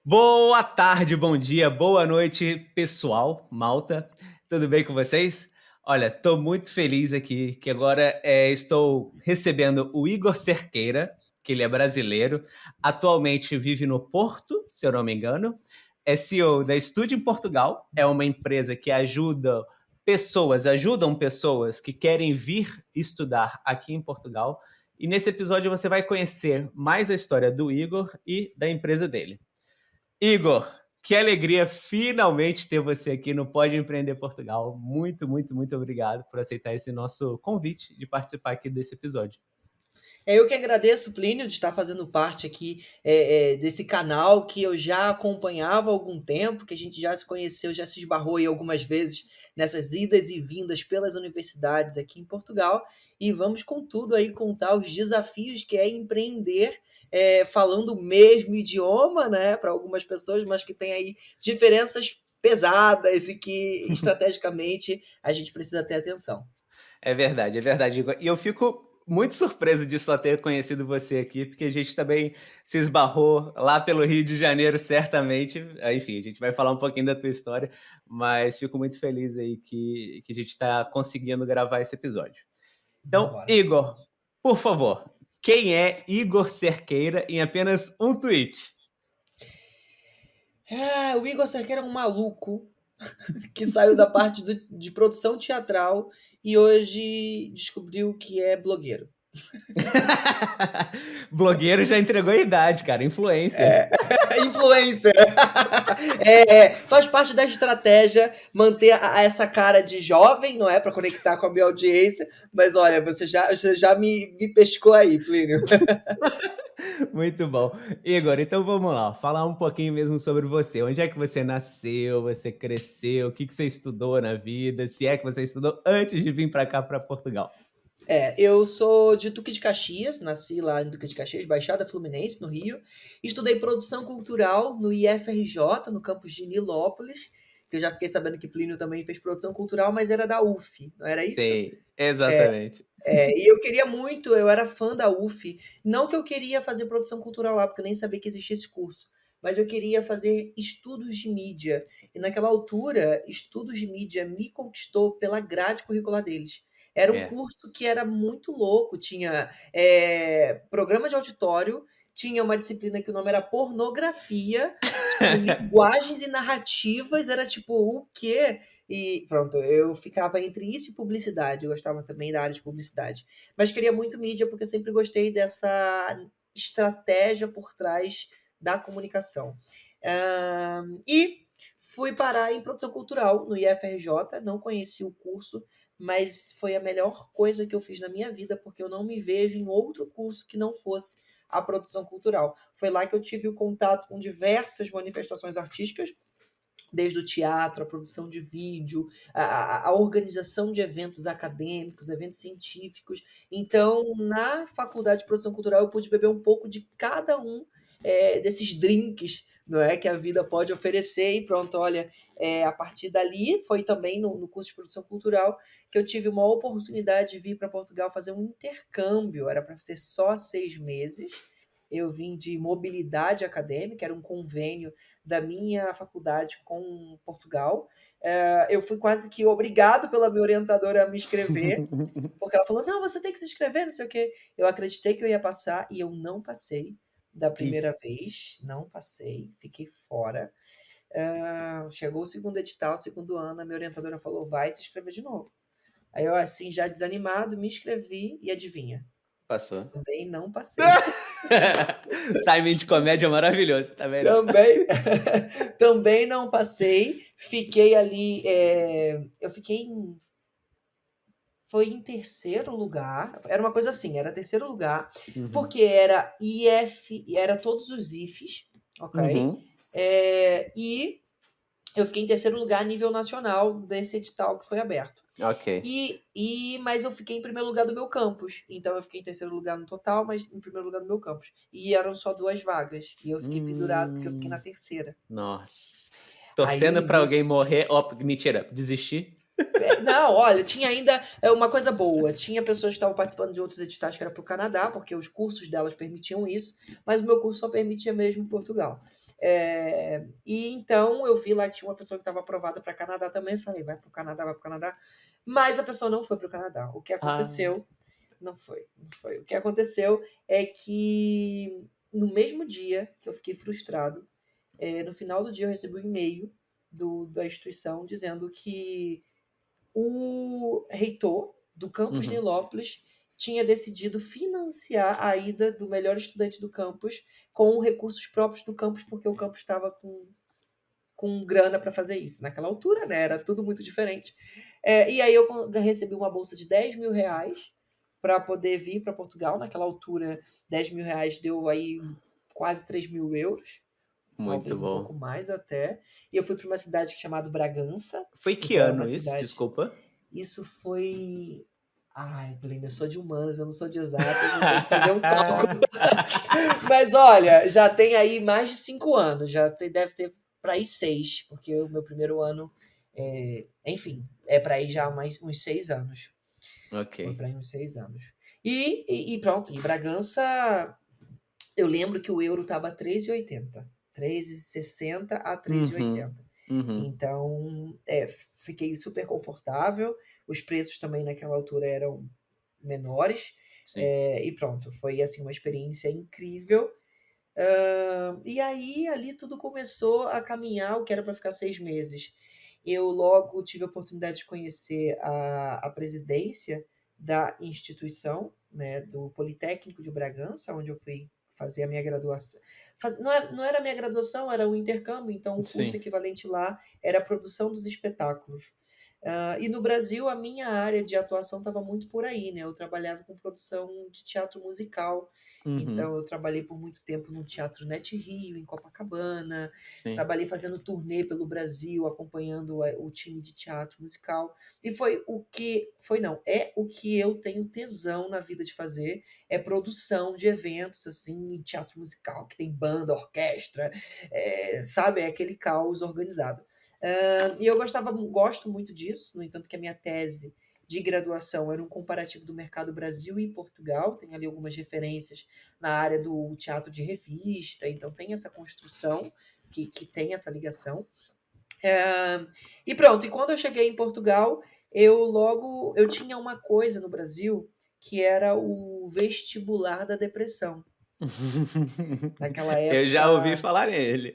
Boa tarde, bom dia, boa noite, pessoal, malta. Tudo bem com vocês? Olha, estou muito feliz aqui que agora estou recebendo o Igor Cerqueira, que ele é brasileiro, atualmente vive no Porto, se eu não me engano, é CEO da Estúdio em Portugal, é uma empresa que ajudam pessoas que querem vir estudar aqui em Portugal. E nesse episódio você vai conhecer mais a história do Igor e da empresa dele. Igor, que alegria finalmente ter você aqui no Pode Empreender Portugal. Muito, muito, muito obrigado por aceitar esse nosso convite de participar aqui desse episódio. É eu que agradeço, Plínio, de estar fazendo parte aqui desse canal que eu já acompanhava há algum tempo, que a gente já se conheceu, já se esbarrou aí algumas vezes nessas idas e vindas pelas universidades aqui em Portugal. E vamos com tudo aí contar os desafios que é empreender falando o mesmo idioma, né, para algumas pessoas, mas que tem aí diferenças pesadas e que estrategicamente a gente precisa ter atenção. É verdade, Igor. E eu fico muito surpreso de só ter conhecido você aqui, porque a gente também se esbarrou lá pelo Rio de Janeiro, certamente. Enfim, a gente vai falar um pouquinho da tua história, mas fico muito feliz aí que a gente está conseguindo gravar esse episódio. Então, Vambora. Igor, por favor, quem é Igor Cerqueira em apenas um tweet? O Igor Cerqueira é um maluco que saiu da parte de produção teatral e hoje descobriu que é blogueiro. Blogueiro já entregou a idade, cara. Influencer. Influencer! Faz parte da estratégia manter essa cara de jovem, não é? Para conectar com a minha audiência. Mas olha, você já me pescou aí, Plínio. Muito bom. Igor, então vamos lá. Falar um pouquinho mesmo sobre você. Onde é que você nasceu? Você cresceu? O que você estudou na vida? Se é que você estudou antes de vir para cá, para Portugal. Eu sou de Duque de Caxias, nasci lá em Duque de Caxias, Baixada Fluminense, no Rio. Estudei produção cultural no IFRJ, no campus de Nilópolis, que eu já fiquei sabendo que Plínio também fez produção cultural, mas era da UF, não era isso? Sei, exatamente. E eu queria muito, eu era fã da UF. Não que eu queria fazer produção cultural lá, porque eu nem sabia que existia esse curso. Mas eu queria fazer estudos de mídia. E naquela altura, estudos de mídia me conquistou pela grade curricular deles. Era um É. curso que era muito louco. Tinha programa de auditório, tinha uma disciplina que o nome era pornografia, tipo, linguagens e narrativas. Era tipo, o quê? E pronto, eu ficava entre isso e publicidade. Eu gostava também da área de publicidade. Mas queria muito mídia porque eu sempre gostei dessa estratégia por trás da comunicação. E fui parar em produção cultural no IFRJ. Não conheci o curso, mas foi a melhor coisa que eu fiz na minha vida porque eu não me vejo em outro curso que não fosse a produção cultural. Foi lá que eu tive o contato com diversas manifestações artísticas, desde o teatro, a produção de vídeo, a organização de eventos acadêmicos, eventos científicos. Então, na faculdade de produção cultural, eu pude beber um pouco de cada um desses drinks, não é, que a vida pode oferecer. E pronto, olha, a partir dali foi também no curso de produção cultural que eu tive uma oportunidade de vir para Portugal fazer um intercâmbio. Era para ser só 6 meses. Eu vim de mobilidade acadêmica, era um convênio da minha faculdade com Portugal. Eu fui quase que obrigado pela minha orientadora a me inscrever, porque ela falou: não, você tem que se inscrever, não sei o quê. Eu acreditei que eu ia passar e eu não passei da Ih, primeira vez, não passei, fiquei fora. Chegou o segundo edital, segundo ano, a minha orientadora falou: vai se inscrever de novo. Aí eu, assim, já desanimado, me inscrevi e adivinha? passou. Também não passei. Timing de comédia maravilhoso, tá vendo? Também, também não passei. Fiquei ali. Eu fiquei em. Foi em terceiro lugar. Era uma coisa assim, era terceiro lugar, Uhum. porque era IF, era todos os IFs, ok? Uhum. E eu fiquei em terceiro lugar a nível nacional desse edital que foi aberto. Ok. Mas eu fiquei em primeiro lugar do meu campus. Então eu fiquei em terceiro lugar no total, mas em primeiro lugar do meu campus. E eram só 2 vagas. E eu fiquei pendurado porque eu fiquei na Hum, terceira. nossa. Torcendo Aí pra alguém nisso. morrer. Ó, mentira, desistir. Não, olha, tinha ainda uma coisa boa. Tinha pessoas que estavam participando de outros editais que era para o Canadá, porque os cursos delas permitiam isso, mas o meu curso só permitia mesmo Portugal. E então eu vi lá que tinha uma pessoa que estava aprovada para Canadá também. Falei, vai para o Canadá, vai para o Canadá. Mas a pessoa não foi para o Canadá. O que Ah. aconteceu? Não foi, não foi. O que aconteceu é que no mesmo dia que eu fiquei frustrado, no final do dia eu recebi um e-mail da instituição dizendo que o reitor do campus Uhum. Nilópolis tinha decidido financiar a ida do melhor estudante do campus com recursos próprios do campus, porque o campus estava com grana para fazer isso. Naquela altura, né? Era tudo muito diferente. E aí eu recebi uma bolsa de R$ 10.000 para poder vir para Portugal. Naquela altura, R$ 10.000 deu aí quase 3.000 euros, Muito talvez um bom. pouco mais até. E eu fui para uma cidade chamada Bragança. Foi que Então é uma ano isso? cidade. Desculpa. Isso foi. Ai, Blenda, eu sou de humanas, eu não sou de exatas, eu tenho que fazer um cálculo. Mas olha, já tem aí mais de 5 anos, deve ter para aí 6, porque o meu primeiro ano, enfim, é para aí já mais uns 6 anos. Foi Ok. para aí uns 6 anos. E pronto, em Bragança, eu lembro que o euro estava 3,80, 3,60 a Uhum. 3,80. Uhum. Então, fiquei super confortável. Os preços também naquela altura eram menores. Sim. E pronto, foi assim uma experiência incrível. E aí ali tudo começou a caminhar, o que era para ficar 6 meses. Eu logo tive a oportunidade de conhecer a presidência da instituição, né, do Politécnico de Bragança, onde eu fui fazer a minha graduação. Não era a minha graduação, era o intercâmbio, então o curso Sim. equivalente lá era a produção dos espetáculos. E no Brasil, a minha área de atuação estava muito por aí, né? Eu trabalhava com produção de teatro musical, Uhum. então eu trabalhei por muito tempo no Teatro Net Rio, em Copacabana, Sim. trabalhei fazendo turnê pelo Brasil, acompanhando o time de teatro musical, e é o que eu tenho tesão na vida de fazer, é produção de eventos, assim, em teatro musical, que tem banda, orquestra, sabe, é aquele caos organizado. E eu gosto muito disso, no entanto que a minha tese de graduação era um comparativo do mercado Brasil e Portugal, tem ali algumas referências na área do teatro de revista, então tem essa construção que tem essa ligação. E pronto, e quando eu cheguei em Portugal, eu tinha uma coisa no Brasil que era o vestibular da depressão. Naquela Eu já ouvi época, falar nele.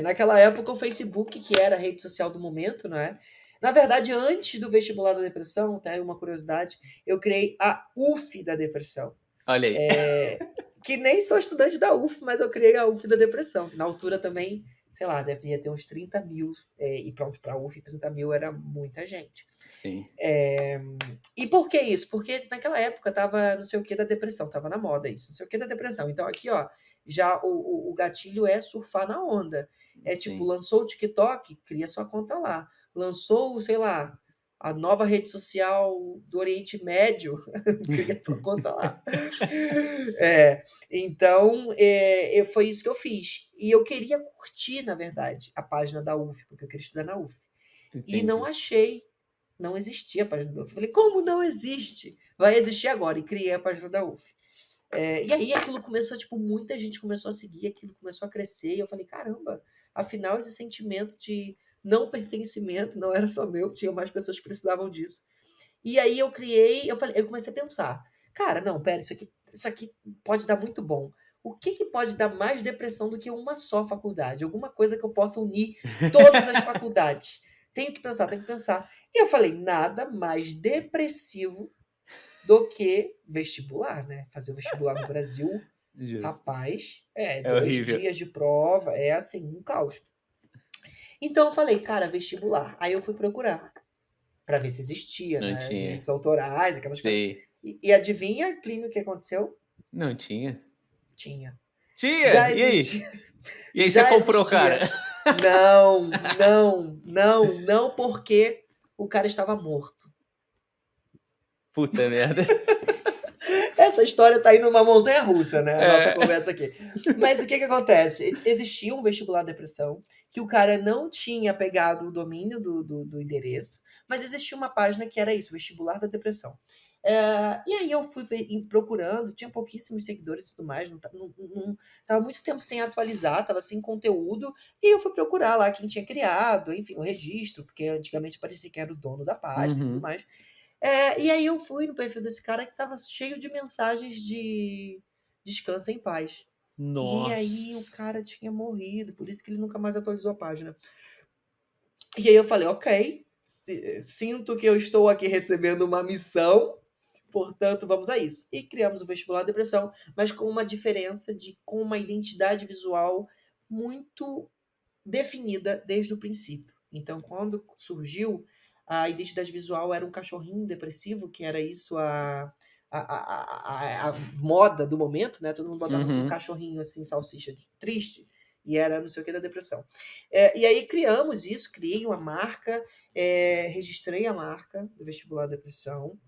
naquela época o Facebook, que era a rede social do momento, não é? Na verdade, antes do vestibular da depressão, tá aí uma curiosidade, eu criei a UF da depressão. Olha aí. Que nem sou estudante da UF, mas eu criei a UF da depressão, que na altura também, sei lá, deveria ter uns 30.000, e pronto, para a UF 30.000 era muita gente. Sim. E por que isso? Porque naquela época tava não sei o que da depressão, tava na moda isso, não sei o que da depressão. Então aqui, ó, já o gatilho é surfar na onda. É tipo, Sim. lançou o TikTok, cria sua conta lá. Lançou, sei lá, a nova rede social do Oriente Médio, cria tua conta lá. Então, foi isso que eu fiz. E eu queria curtir, na verdade, a página da UF, porque eu queria estudar na UF. E não Entendi. achei, não existia a página da UF. Falei, como não existe? Vai existir agora. E criei a página da UF. E aí aquilo começou, tipo, muita gente começou a seguir, aquilo começou a crescer. E eu falei, caramba, afinal esse sentimento de não pertencimento não era só meu, tinha mais pessoas que precisavam disso. E aí eu comecei a pensar, cara, não, pera, isso aqui pode dar muito bom. O que que pode dar mais depressão do que uma só faculdade? Alguma coisa que eu possa unir todas as faculdades. Tenho que pensar, tenho que pensar. E eu falei, nada mais depressivo do que vestibular, né? Fazer o vestibular no Brasil, Justo. rapaz, É 2 dias horrível. de prova, é assim, um caos. Então eu falei, cara, vestibular. Aí eu fui procurar para ver se existia, Não né? tinha. Direitos autorais, aquelas coisas. Sei. E adivinha, Plínio, o que aconteceu? Não tinha. Tinha. Tinha! Já E aí? existia. E aí você Já comprou, cara? existia. Não, não, não, não, porque o cara estava morto. Puta merda. Essa história tá indo numa montanha russa, né? A nossa É. conversa aqui. Mas o que que acontece? Existia um vestibular de depressão que o cara não tinha pegado o domínio do endereço, mas existia uma página que era isso, vestibular da depressão. E aí eu fui procurando, tinha pouquíssimos seguidores e tudo mais, não tava muito tempo sem atualizar, tava sem conteúdo, e eu fui procurar lá quem tinha criado, enfim, o registro, porque antigamente parecia que era o dono da página e tudo Uhum. mais. E aí eu fui no perfil desse cara que tava cheio de mensagens de descansa em paz. E aí o Nossa. cara tinha morrido, por isso que ele nunca mais atualizou a página. E aí eu falei, ok, sinto que eu estou aqui recebendo uma missão, portanto vamos a isso. E criamos o Vestibular Depressão, mas com uma diferença com uma identidade visual muito definida desde o princípio. Então, quando surgiu, a identidade visual era um cachorrinho depressivo, que era isso a moda do momento, né? Todo mundo botava um Uhum. cachorrinho assim, salsicha triste, e era não sei o que da depressão. E aí criamos isso, criei uma marca, registrei a marca do Vestibular Depressão,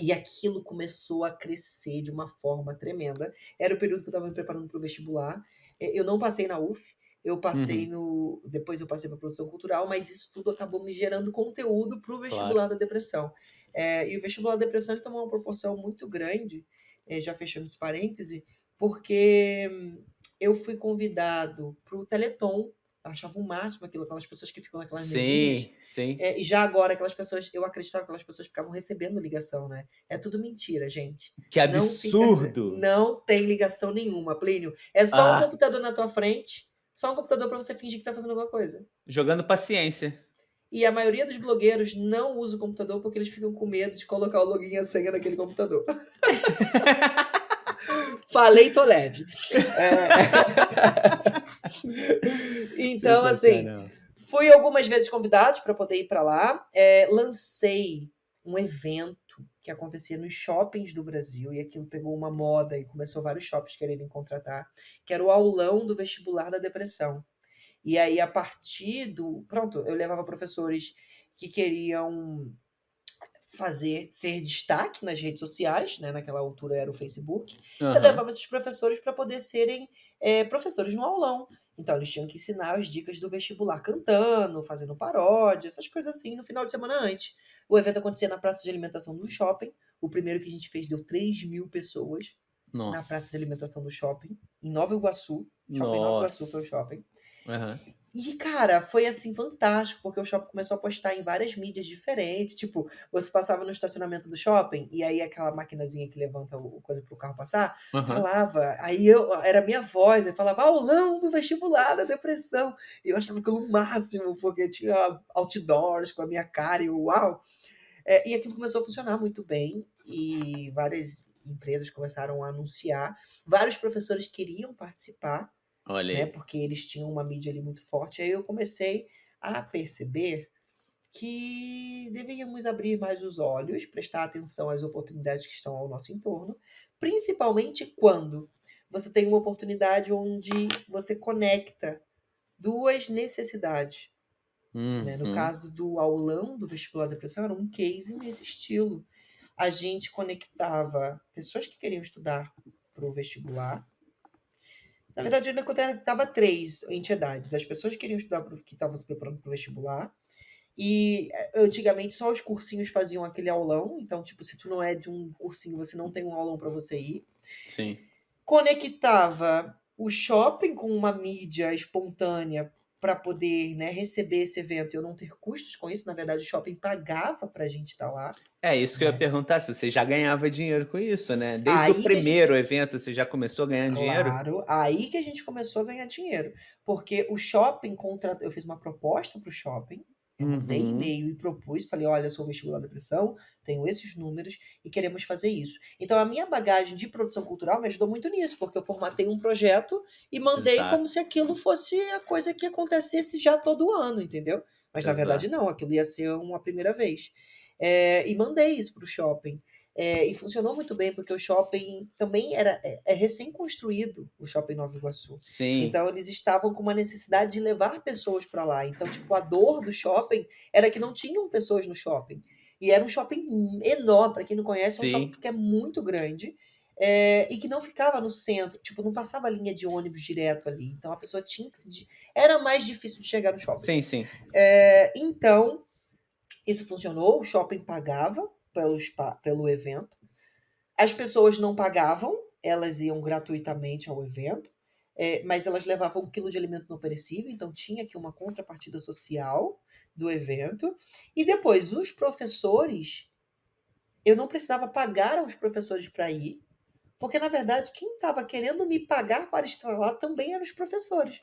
e aquilo começou a crescer de uma forma tremenda. Era o período que eu estava me preparando para o vestibular. Eu não passei na UF, eu passei Uhum. no. Depois eu passei para produção cultural, mas isso tudo acabou me gerando conteúdo para o Claro. vestibular da depressão. E o vestibular da depressão ele tomou uma proporção muito grande, já fechando esse parêntese, porque eu fui convidado para o Teleton. Eu achava o máximo aquilo, aquelas pessoas que ficam naquelas mesinhas. Sim, sim. E já agora, aquelas pessoas, eu acreditava que aquelas pessoas ficavam recebendo ligação, né? É tudo mentira, gente. Que Não fica, absurdo! não tem ligação nenhuma, Plínio. É só um Ah, computador na tua frente, só um computador para você fingir que tá fazendo alguma coisa. jogando paciência. E a maioria dos blogueiros não usa o computador porque eles ficam com medo de colocar o login e a senha naquele computador. Falei, tô leve. Então, assim, Sensacional. fui algumas vezes convidado para poder ir para lá. Lancei um evento que acontecia nos shoppings do Brasil, e aquilo pegou uma moda e começou vários shoppings quererem contratar, que era o aulão do vestibular da depressão. E aí, a partir do. Pronto, eu levava professores que queriam ser destaque nas redes sociais, né? Naquela altura era o Facebook. Eu Aham. levava esses professores para poder serem professores no aulão. Então, eles tinham que ensinar as dicas do vestibular cantando, fazendo paródia, essas coisas assim, no final de semana antes. O evento acontecia na praça de alimentação do shopping. O primeiro que a gente fez deu 3.000 pessoas na praça de Nossa. alimentação do shopping, em Nova Iguaçu. Shopping Nova Iguaçu foi o Nossa. shopping. Aham. E, cara, foi assim fantástico, porque o shopping começou a postar em várias mídias diferentes. Tipo, você passava no estacionamento do shopping, e aí aquela maquinazinha que levanta o coisa pro carro passar, Aham. falava. Era minha voz, aí falava, aulão do vestibular da depressão. E eu achava aquilo o máximo, porque tinha outdoors com a minha cara, e eu, uau! E aquilo começou a funcionar muito bem, e várias empresas começaram a anunciar. Vários professores queriam participar, Olha né? aí. Porque eles tinham uma mídia ali muito forte. Aí eu comecei a perceber que deveríamos abrir mais os olhos, prestar atenção às oportunidades que estão ao nosso entorno, principalmente quando você tem uma oportunidade onde você conecta duas necessidades. Né? No Uhum. caso do aulão do vestibular da depressão, era um case nesse estilo. A gente conectava pessoas que queriam estudar para o vestibular. Na verdade, ainda conectava três entidades. As pessoas que queriam estudar, que estavam se preparando para o vestibular. E antigamente só os cursinhos faziam aquele aulão. Então, tipo, se tu não é de um cursinho, você não tem um aulão para você ir. Sim. Conectava o shopping com uma mídia espontânea para poder, né, receber esse evento e eu não ter custos com isso. Na verdade, o shopping pagava para a gente estar lá, É isso que eu ia né? perguntar, se você já ganhava dinheiro com isso, né. Desde o Aí que a gente primeiro evento, você já começou ganhando dinheiro? Claro, aí que a gente começou a ganhar dinheiro, porque o shopping eu fiz uma proposta para o shopping, eu mandei Uhum. e-mail e propus, falei: "Olha, sou vestibular da depressão, tenho esses números e queremos fazer isso". Então a minha bagagem de produção cultural me ajudou muito nisso, porque eu formatei um projeto e mandei como Exato, se aquilo fosse a coisa que acontecesse já todo ano, entendeu? Mas na verdade exato. não, aquilo ia ser uma primeira vez. E mandei isso para o shopping. E funcionou muito bem, porque o shopping também é recém-construído, o Shopping Nova Iguaçu. Sim, Então, eles estavam com uma necessidade de levar pessoas para lá. Então, tipo, a dor do shopping era que não tinham pessoas no shopping. E era um shopping enorme, para quem não conhece, é um shopping sim, que é muito grande. E que não ficava no centro, tipo, não passava linha de ônibus direto ali. Então, a pessoa tinha que Era mais difícil de chegar no shopping. sim, sim. Então, isso funcionou, o shopping pagava, pelo evento. As pessoas não pagavam, elas iam gratuitamente ao evento, mas elas levavam 1 quilo de alimento não perecível, então tinha aqui uma contrapartida social do evento. E depois, os professores, eu não precisava pagar aos professores para ir, porque na verdade quem estava querendo me pagar para estar lá também eram os professores.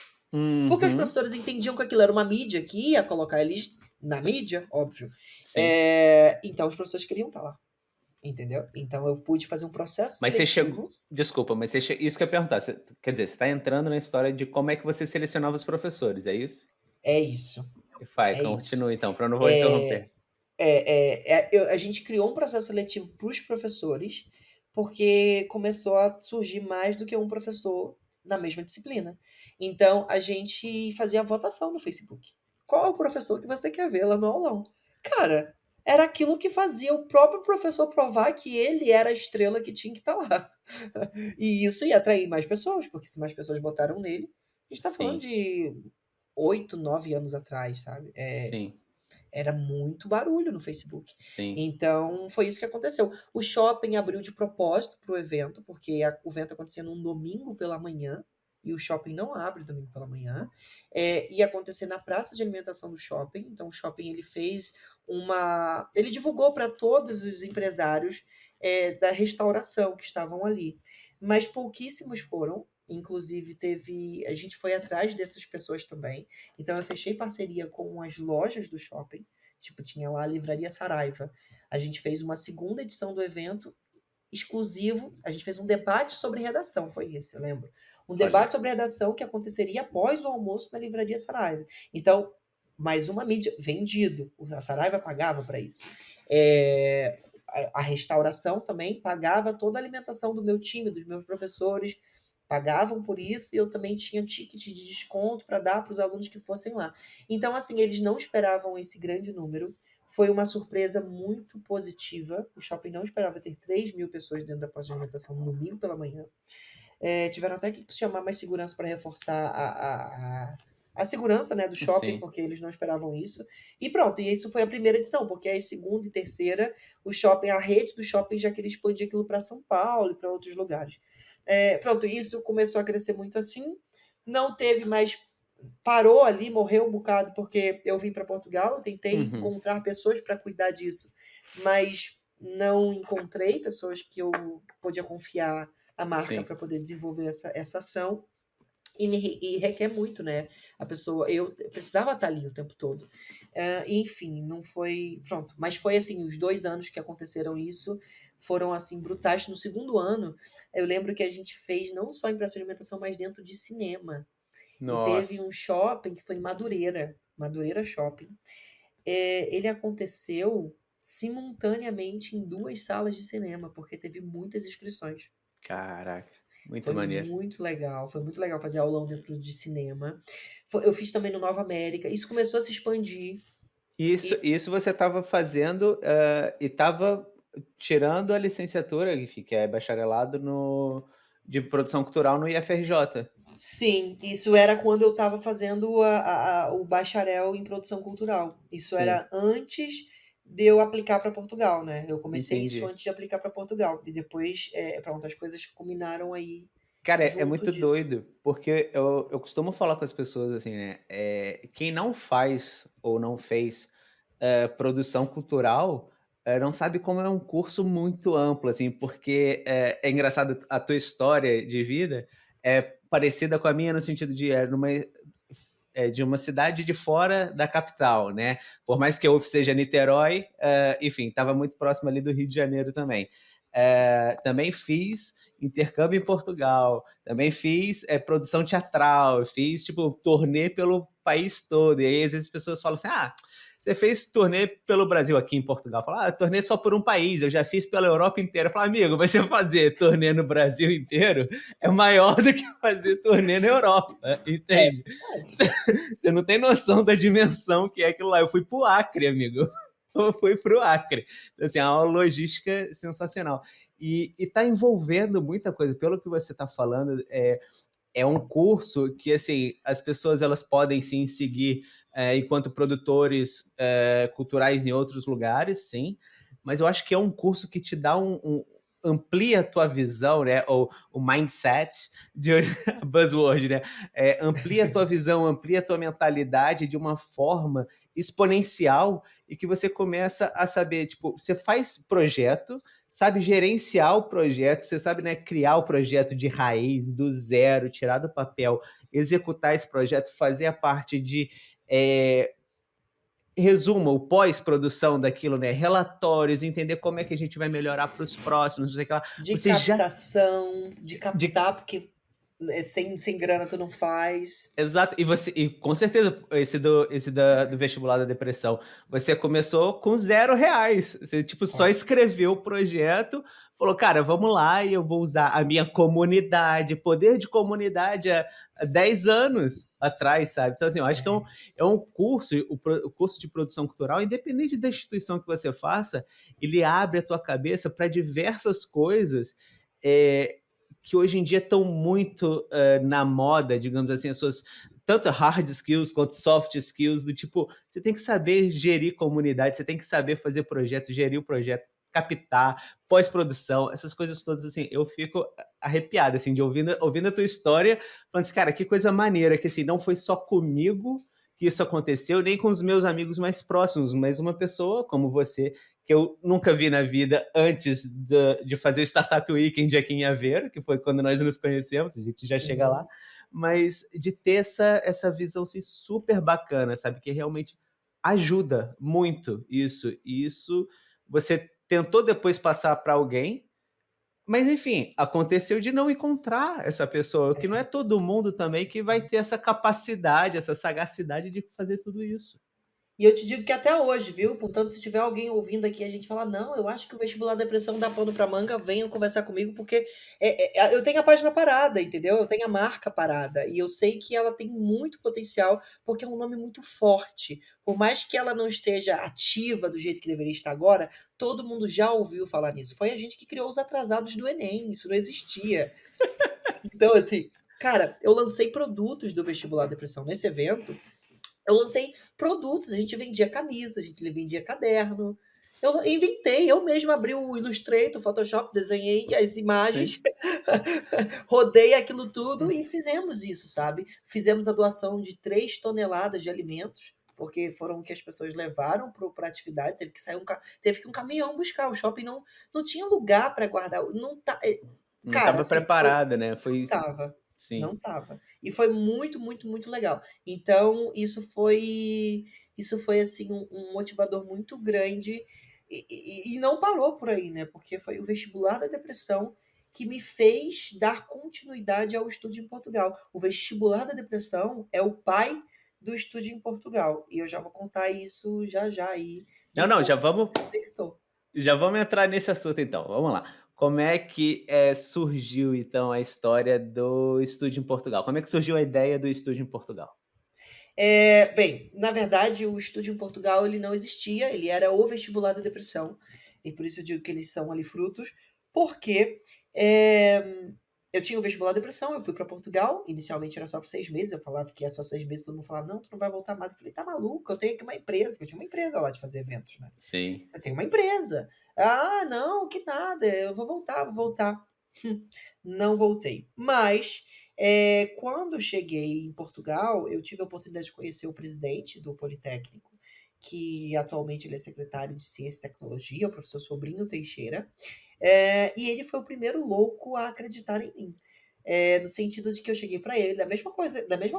Porque os Uhum. professores entendiam que aquilo era uma mídia que ia colocar eles na mídia, óbvio. Sim. Então os professores queriam estar lá, entendeu? Então eu pude fazer um processo Mas você chegou seletivo. desculpa, mas isso que eu ia perguntar, quer dizer, você está entrando na história de como é que você selecionava os professores, é isso? É isso, Vai, é isso. continua então, para eu não vou interromper. A gente criou um processo seletivo para os professores, porque começou a surgir mais do que um professor na mesma disciplina. Então, a gente fazia votação no Facebook. Qual é o professor que você quer ver lá no aulão? Cara, era aquilo que fazia o próprio professor provar que ele era a estrela que tinha que estar lá. E isso ia atrair mais pessoas, porque se mais pessoas votaram nele, a gente está falando Sim, de 8, 9 anos atrás, sabe? sim, Era muito barulho no Facebook. sim. Então, foi isso que aconteceu. O shopping abriu de propósito para o evento, porque o evento acontecia num domingo pela manhã, e o shopping não abre domingo pela manhã. Ia acontecer na praça de alimentação do shopping. Então, o shopping ele fez uma. Ele divulgou para todos os empresários da restauração que estavam ali. Mas pouquíssimos foram. Inclusive, a gente foi atrás dessas pessoas também. Então eu fechei parceria com as lojas do shopping, tipo, tinha lá a Livraria Saraiva. A gente fez uma segunda edição do evento exclusivo, a gente fez um debate sobre redação, foi esse, eu lembro. Um Olha, debate sobre redação que aconteceria após o almoço na Livraria Saraiva. Então, mais uma mídia, vendido. A Saraiva pagava para isso. A restauração também pagava toda a alimentação do meu time, dos meus professores, pagavam por isso e eu também tinha ticket de desconto para dar para os alunos que fossem lá. Então, assim, eles não esperavam esse grande número. Foi uma surpresa muito positiva. O shopping não esperava ter 3.000 pessoas dentro da praça de alimentação no domingo pela manhã. Tiveram até que chamar mais segurança para reforçar a segurança, né, do shopping, sim, porque eles não esperavam isso. E pronto, e isso foi a primeira edição, porque a segunda e terceira, a rede do shopping já queria expandir aquilo para São Paulo e para outros lugares. Pronto, isso começou a crescer muito assim. Não teve mais. Parou ali, morreu um bocado, porque eu vim para Portugal, eu tentei uhum, encontrar pessoas para cuidar disso, mas não encontrei pessoas que eu podia confiar a marca sim. para poder desenvolver essa ação. E requer muito, né? A pessoa, eu precisava estar ali o tempo todo. Enfim, não foi. Pronto. Mas foi assim: os 2 anos que aconteceram isso foram assim brutais. No segundo ano, eu lembro que a gente fez não só em praça de alimentação, mas dentro de cinema. E teve Nossa, um shopping que foi em Madureira, Madureira Shopping. Ele aconteceu simultaneamente em 2 salas de cinema, porque teve muitas inscrições. caraca, muito maneiro. Foi muito legal fazer aulão dentro de cinema. Eu fiz também no Nova América. Isso começou a se expandir. E Isso você estava fazendo, e estava tirando a licenciatura, enfim, que é bacharelado de produção cultural no IFRJ. sim, isso era quando eu estava fazendo o bacharel em produção cultural. Isso Sim, era antes de eu aplicar para Portugal, né? Eu comecei isso entendi. antes de aplicar para Portugal. E depois, pronto, as coisas combinaram aí Cara, é junto muito disso. doido, porque eu costumo falar com as pessoas assim, né, quem não faz ou não fez, produção cultural, não sabe como é um curso muito amplo, assim, porque é engraçado a tua história de vida é parecida com a minha no sentido de de uma cidade de fora da capital, né. Por mais que a UF seja Niterói, enfim, estava muito próximo ali do Rio de Janeiro também. Também fiz intercâmbio em Portugal, também fiz produção teatral, fiz tipo turnê pelo país todo. E aí às vezes as pessoas falam assim: ah, você fez turnê pelo Brasil aqui em Portugal? Fala, turnê só por um país, eu já fiz pela Europa inteira. Fala, amigo, você fazer turnê no Brasil inteiro é maior do que fazer turnê na Europa, É entende? verdade. Você não tem noção da dimensão que é aquilo lá. Eu fui pro Acre, amigo. Eu fui pro Acre. Então, assim, é uma logística sensacional. E está envolvendo muita coisa. Pelo que você está falando, é um curso que assim as pessoas elas podem sim seguir enquanto produtores culturais em outros lugares, sim. mas eu acho que é um curso que te dá amplia a tua visão, né? Ou o mindset de buzzword, né? Amplia a tua visão, amplia a tua mentalidade de uma forma exponencial e que você começa a saber, tipo, você faz projeto, sabe gerenciar o projeto, você sabe, né, criar o projeto de raiz, do zero, tirar do papel, executar esse projeto, fazer a parte de resumo, o pós-produção daquilo, né? Relatórios, entender como é que a gente vai melhorar para os próximos, não sei o que lá. De Você já. captação, de De, captar, porque sem grana tu não faz. exato, e com certeza, do vestibular da depressão, você começou com R$ 0. Você, tipo, só É. escreveu o projeto, falou, cara, vamos lá, e eu vou usar a minha comunidade, poder de comunidade há 10 anos atrás, sabe? Então, assim, eu acho que É. é um curso, o curso de produção cultural, independente da instituição que você faça, ele abre a tua cabeça para diversas coisas, é, que hoje em dia estão muito na moda, digamos assim, as suas tanto hard skills quanto soft skills, do tipo, você tem que saber gerir comunidade, você tem que saber fazer projeto, gerir o projeto, captar, pós-produção, essas coisas todas, assim, eu fico arrepiado, assim, de ouvindo a tua história, falando assim, cara, que coisa maneira, que assim, não foi só comigo que isso aconteceu, nem com os meus amigos mais próximos, mas uma pessoa como você, que eu nunca vi na vida antes de fazer o Startup Weekend aqui em Aveiro, que foi quando nós nos conhecemos, a gente já chega lá, Uhum. mas de ter essa visão assim, super bacana, sabe? Que realmente ajuda muito isso. E isso você tentou depois passar para alguém, mas enfim, aconteceu de não encontrar essa pessoa, que não é todo mundo também que vai ter essa capacidade, essa sagacidade de fazer tudo isso. E eu te digo que até hoje, viu? Portanto, se tiver alguém ouvindo aqui, a gente fala, não, eu acho que o vestibular da depressão dá pano pra manga, venham conversar comigo, porque eu tenho a página parada, entendeu? Eu tenho a marca parada. E eu sei que ela tem muito potencial, porque é um nome muito forte. Por mais que ela não esteja ativa do jeito que deveria estar agora, todo mundo já ouviu falar nisso. Foi a gente que criou os atrasados do Enem, isso não existia. Então, assim, cara, eu lancei produtos do vestibular da depressão nesse evento. Eu lancei produtos, a gente vendia camisa, a gente vendia caderno. Eu inventei, eu mesma abri o Illustrator, o Photoshop, desenhei as imagens, Sim. rodei aquilo tudo e fizemos isso, sabe? Fizemos a doação de 3 toneladas de alimentos, porque foram o que as pessoas levaram para a atividade, teve que um caminhão buscar, o shopping não tinha lugar para guardar, não tá, Não cara, estava assim, foi preparada, né? não Foi. estava, não Sim. estava. E foi muito, muito, muito legal. Então, isso foi assim um motivador muito grande e não parou por aí, né? Porque foi o vestibular da depressão que me fez dar continuidade ao estudo em Portugal. O vestibular da depressão é o pai do estudo em Portugal. E eu já vou contar isso já já aí, de Não, não, como isso se conectou. já vamos entrar nesse assunto então. Vamos lá. Como é que surgiu então a história do estúdio em Portugal? Como é que surgiu a ideia do estúdio em Portugal? Bem, na verdade, o estúdio em Portugal ele não existia, ele era o vestibular da depressão, e por isso eu digo que eles são ali frutos, porque eu tinha o vestibular da depressão, eu fui para Portugal, inicialmente era só por 6 meses, eu falava que é só 6 meses, todo mundo falava, não, tu não vai voltar mais. Eu falei, tá maluco, eu tenho aqui uma empresa, que eu tinha uma empresa lá de fazer eventos, né? Sim. Você tem uma empresa. Ah, não, que nada, eu vou voltar, vou voltar. Não voltei. Mas, quando cheguei em Portugal, eu tive a oportunidade de conhecer o presidente do Politécnico, que atualmente ele é secretário de Ciência e Tecnologia, o professor Sobrinho Teixeira, e ele foi o primeiro louco a acreditar em mim. No sentido de que eu cheguei para ele, da mesma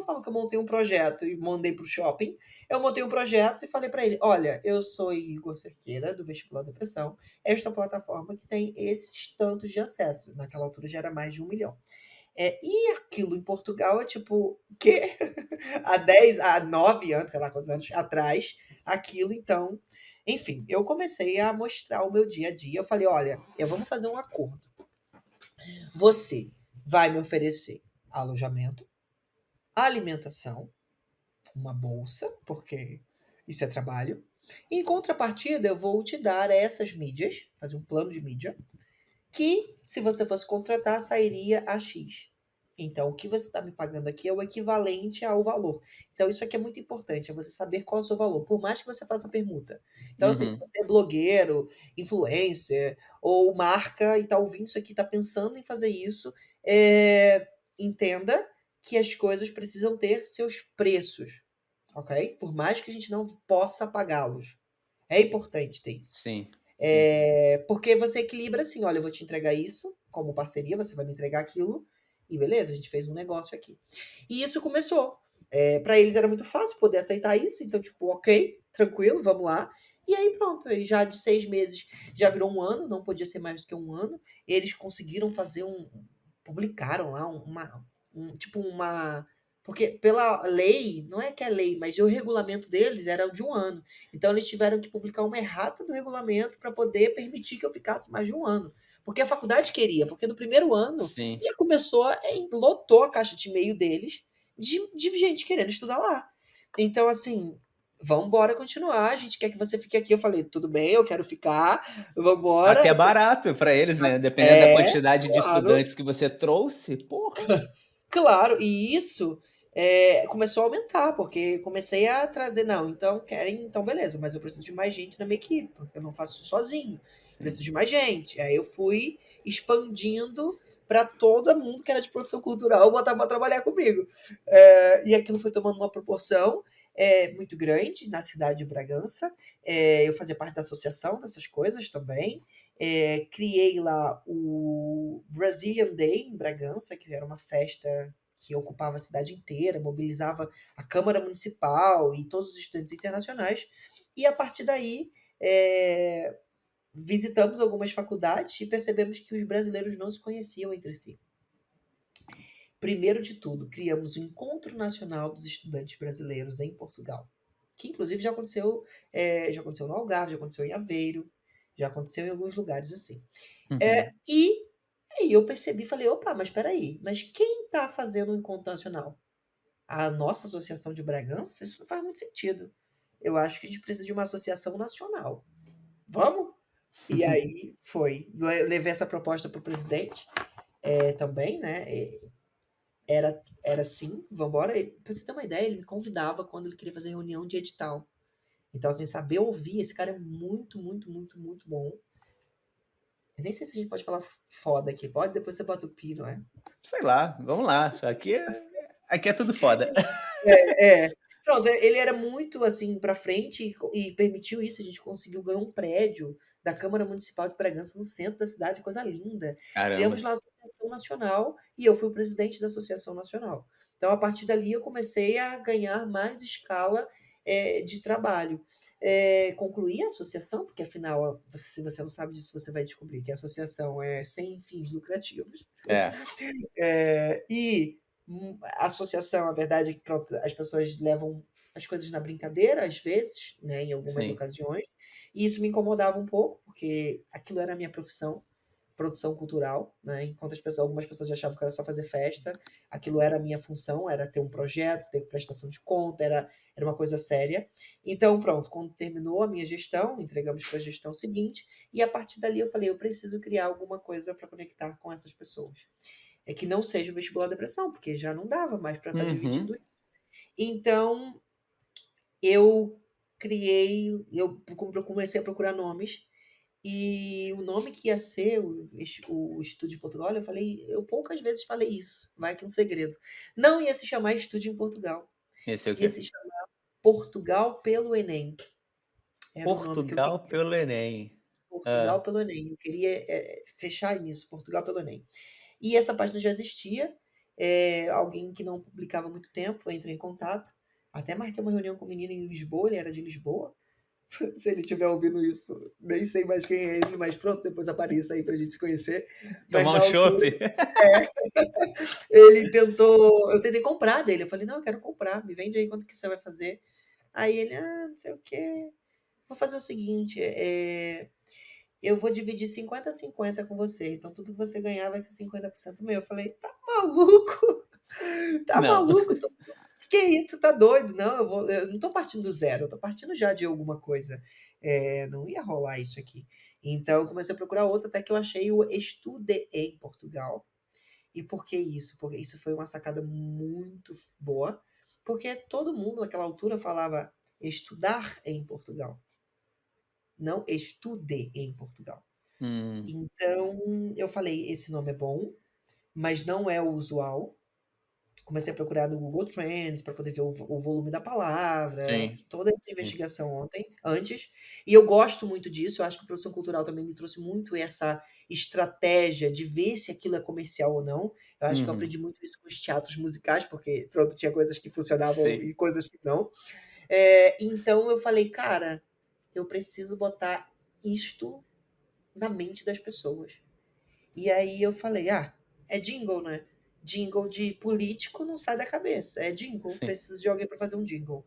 forma que eu montei um projeto e mandei para o shopping, eu montei um projeto e falei para ele: olha, eu sou Igor Cerqueira, do Vestibular da Depressão, esta plataforma que tem esses tantos de acesso. Naquela altura já era mais de 1 milhão. E aquilo em Portugal é tipo, o quê? Há 9 anos, sei lá quantos anos atrás, aquilo então. Enfim, eu comecei a mostrar o meu dia a dia. Eu falei: olha, vamos fazer um acordo. Você vai me oferecer alojamento, alimentação, uma bolsa, porque isso é trabalho. E em contrapartida, eu vou te dar essas mídias, fazer um plano de mídia, que, se você fosse contratar, sairia a X. Então, o que você está me pagando aqui é o equivalente ao valor. Então, isso aqui é muito importante, é você saber qual é o seu valor, por mais que você faça permuta. Então, assim, se Uhum. você é blogueiro, influencer ou marca e está ouvindo isso aqui, está pensando em fazer isso, entenda que as coisas precisam ter seus preços, ok? Por mais que a gente não possa pagá-los. É importante ter isso. Sim, sim. Porque você equilibra assim: olha, eu vou te entregar isso como parceria, você vai me entregar aquilo, e beleza, a gente fez um negócio aqui. E isso começou. Para eles era muito fácil poder aceitar isso, então, tipo, ok, tranquilo, vamos lá. E aí pronto, aí já de 6 meses já virou um ano, não podia ser mais do que um ano. Eles conseguiram fazer publicaram lá tipo uma. Porque pela lei, não é que é lei, mas o regulamento deles era de um ano. Então eles tiveram que publicar uma errata do regulamento para poder permitir que eu ficasse mais de um ano. Porque a faculdade queria, porque no primeiro ano Sim. já começou, lotou a caixa de e-mail deles de gente querendo estudar lá. Então, assim, vamos embora continuar, a gente quer que você fique aqui. Eu falei, tudo bem, eu quero ficar, vamos embora. Até barato para eles, né, dependendo da É, quantidade de claro. estudantes que você trouxe, porra. Claro, e isso, começou a aumentar, porque comecei a trazer, não, então querem, então beleza, mas eu preciso de mais gente na minha equipe, porque eu não faço isso sozinho, Sim. preciso de mais gente. Aí eu fui expandindo para todo mundo que era de produção cultural botar para trabalhar comigo. E aquilo foi tomando uma proporção muito grande na cidade de Bragança. Eu fazia parte da associação dessas coisas também. Criei lá o Brazilian Day em Bragança, que era uma festa que ocupava a cidade inteira, mobilizava a Câmara Municipal e todos os estudantes internacionais. E a partir daí, visitamos algumas faculdades e percebemos que os brasileiros não se conheciam entre si. Primeiro de tudo, criamos o Encontro Nacional dos Estudantes Brasileiros em Portugal, que inclusive já aconteceu no Algarve, já aconteceu em Aveiro, já aconteceu em alguns lugares assim. Uhum. E aí eu percebi, falei, opa, mas espera aí, mas quem está fazendo o encontro nacional? A nossa associação de Bragança? Isso não faz muito sentido. Eu acho que a gente precisa de uma associação nacional. Vamos? E aí foi. Levei essa proposta para o presidente também, né? Era sim, vamos embora. Pra você ter uma ideia, ele me convidava quando ele queria fazer reunião de edital. Então, assim, saber ouvir, esse cara é muito, muito, muito, muito bom. Eu nem sei se a gente pode falar foda aqui. Pode? Depois você bota o pi, não é? Sei lá, vamos lá, aqui é tudo foda. É. Pronto, ele era muito, assim, pra frente e permitiu isso. A gente conseguiu ganhar um prédio da Câmara Municipal de Bragança no centro da cidade, coisa linda. Criamos Caramba. lá a Associação Nacional e eu fui o presidente da Associação Nacional. Então, a partir dali, eu comecei a ganhar mais escala de trabalho. Concluí a associação, porque afinal, se você não sabe disso, você vai descobrir que a associação é sem fins lucrativos. É, E a associação, a verdade é que pronto, as pessoas levam as coisas na brincadeira, às vezes, né, em algumas sim. ocasiões, e isso me incomodava um pouco, porque aquilo era a minha profissão, produção cultural, né, enquanto algumas pessoas achavam que era só fazer festa, aquilo era a minha função, era ter um projeto, ter prestação de conta, era uma coisa séria. Então, pronto, quando terminou a minha gestão, entregamos para a gestão seguinte, e a partir dali eu falei, eu preciso criar alguma coisa para conectar com essas pessoas. É que não seja o vestibular da depressão, porque já não dava mais para estar dividindo Uhum. isso. Então, eu eu comecei a procurar nomes, e o nome que ia ser o Estúdio em Portugal, eu poucas vezes falei isso, vai que é um segredo. Não ia se chamar Estúdio em Portugal, Esse é o ia quê? se chamar Portugal pelo Enem. Era o nome que eu Portugal queria. pelo Enem. Portugal Hã. pelo Enem. Eu queria fechar nisso, Portugal pelo Enem. E essa página já existia. Alguém que não publicava há muito tempo, eu entrei em contato. Até marquei uma reunião com o menino em Lisboa, ele era de Lisboa. Se ele estiver ouvindo isso, nem sei mais quem é ele, mas pronto, depois apareça aí pra gente se conhecer. Mas Tomar na um chopp? altura, ele tentou. Eu tentei comprar dele. Eu falei, não, eu quero comprar, me vende aí quanto que você vai fazer. Aí ele, não sei o quê. Vou fazer o seguinte, eu vou dividir 50-50 com você, então tudo que você ganhar vai ser 50% meu. Eu falei, tá maluco? Tá Não. maluco? Que isso? Tá doido? Não, eu não tô partindo do zero, eu tô partindo já de alguma coisa. Não ia rolar isso aqui. Então eu comecei a procurar outro, até que eu achei o Estude em Portugal, E por que isso? Porque isso foi uma sacada muito boa, porque todo mundo naquela altura falava estudar em Portugal, não estude em Portugal. Hum, Então eu falei: esse nome é bom, mas não é o usual. Comecei a procurar no Google Trends para poder ver o volume da palavra, sim, toda essa sim. investigação antes. E eu gosto muito disso, eu acho que a produção cultural também me trouxe muito essa estratégia de ver se aquilo é comercial ou não. Eu acho que eu Uhum, aprendi muito isso com os teatros musicais, porque, pronto, tinha coisas que funcionavam sei. e coisas que não. Então eu falei: "Cara, eu preciso botar isto na mente das pessoas". E aí eu falei: "Ah, é jingle, né? Jingle de político não sai da cabeça. É jingle, Sim. preciso de alguém para fazer um jingle".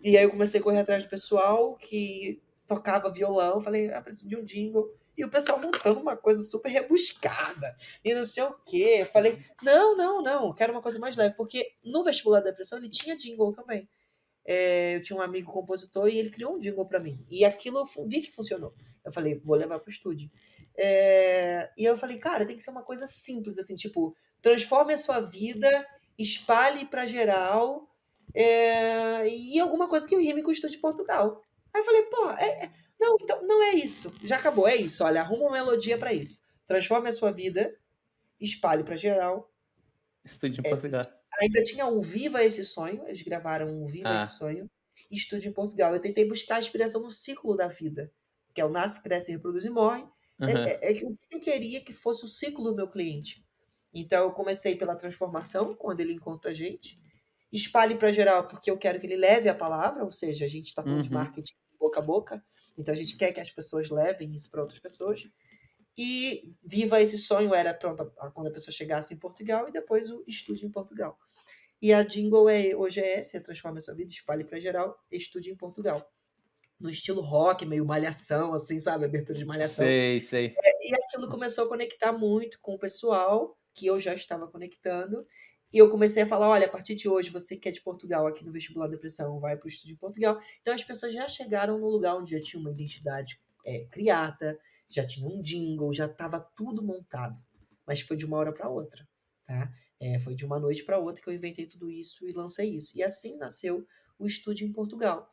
E aí eu comecei a correr atrás do pessoal que tocava violão, falei: "Ah, preciso de um jingle". E o pessoal montando uma coisa super rebuscada e não sei o quê. Eu falei: "Não, não, não, quero uma coisa mais leve", porque no vestibular da depressão ele tinha jingle também. Eu tinha um amigo compositor e ele criou um jingle para mim. E aquilo eu vi que funcionou. Eu falei, vou levar pro estúdio. E eu falei, cara, tem que ser uma coisa simples, assim, tipo, transforme a sua vida, espalhe para geral, e alguma coisa que rime com o estúdio de Portugal. Aí eu falei, pô, não, então, não é isso. Já acabou, é isso. Olha, arruma uma melodia para isso. Transforme a sua vida, espalhe para geral. Estúdio em Portugal. Ainda tinha o Viva Esse Sonho, eles gravaram o Viva Esse Ah, Sonho, estúdio em Portugal. Eu tentei buscar inspiração no ciclo da vida, que é o nasce, cresce, reproduz e morre. aham. O que eu queria que fosse o ciclo do meu cliente. Então eu comecei pela transformação, quando ele encontra a gente. Espalhe para geral, porque eu quero que ele leve a palavra, ou seja, a gente está falando de Uhum. marketing boca a boca, então a gente quer que as pessoas levem isso para outras pessoas. E Viva Esse Sonho era pronto quando a pessoa chegasse em Portugal e depois o estúdio em Portugal. E a jingle hoje é essa, transforma a sua vida, espalhe para geral, estude em Portugal. No estilo rock, meio malhação, assim, sabe? Abertura de malhação. Sei, sei. E aquilo começou a conectar muito com o pessoal, que eu já estava conectando. E eu comecei a falar: olha, a partir de hoje, você que é de Portugal, aqui no Vestibular da Depressão, vai para o estúdio em Portugal. Então as pessoas já chegaram no lugar onde já tinha uma identidade criada, já tinha um jingle, já estava tudo montado. Mas foi de uma hora para outra, tá? Foi de uma noite para outra que eu inventei tudo isso e lancei isso. E assim nasceu o estúdio em Portugal.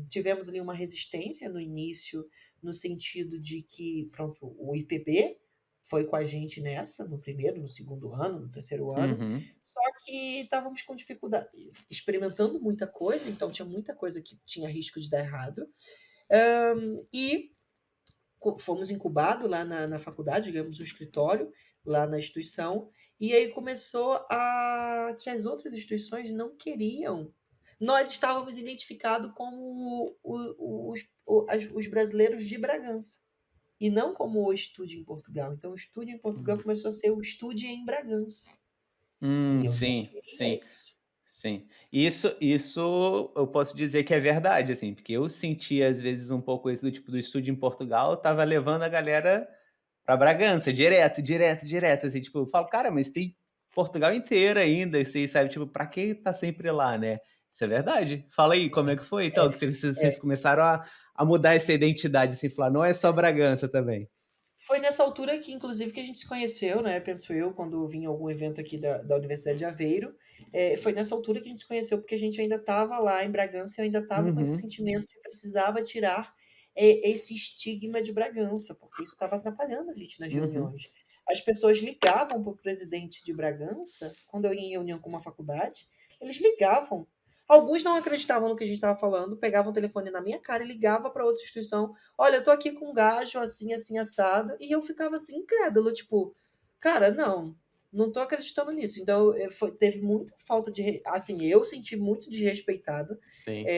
Tivemos ali uma resistência no início, no sentido de que, pronto, o IPB foi com a gente nessa, no primeiro, no segundo ano, no terceiro ano, Uhum. só que estávamos com dificuldade, experimentando muita coisa, então tinha muita coisa que tinha risco de dar errado. E fomos incubados lá na faculdade, ganhamos um escritório lá na instituição, e aí começou a que as outras instituições não queriam. Nós estávamos identificados como os brasileiros de Bragança, e não como o estúdio em Portugal. Então, o estúdio em Portugal começou a ser o estúdio em Bragança. E eu não Sim, sim, queria isso. sim. Isso eu posso dizer que é verdade, assim, porque eu sentia às vezes um pouco isso do tipo do estúdio em Portugal, estava levando a galera pra Bragança, direto, direto, direto, assim, tipo, eu falo: "Cara, mas tem Portugal inteira ainda", assim, sabe, tipo, pra que tá sempre lá, né. Isso é verdade. Fala aí, como é que foi então que vocês É. começaram a mudar essa identidade, assim, falar: "Não é só Bragança também"? Foi nessa altura que, inclusive, que a gente se conheceu, né? Penso eu, quando vinha algum evento aqui da Universidade de Aveiro. Foi nessa altura que a gente se conheceu, porque a gente ainda estava lá em Bragança e eu ainda estava com esse Uhum, sentimento de que precisava tirar esse estigma de Bragança, porque isso estava atrapalhando a gente nas uhum. reuniões. As pessoas ligavam para o presidente de Bragança, quando eu ia em reunião com uma faculdade, eles ligavam. Alguns não acreditavam no que a gente estava falando, pegavam o telefone na minha cara e ligavam para outra instituição. Olha, eu tô aqui com um gajo assim, assim, assado. E eu ficava assim, incrédulo, tipo, cara, não, não tô acreditando nisso. Então, teve muita falta de. Assim, eu senti muito desrespeitado Sim.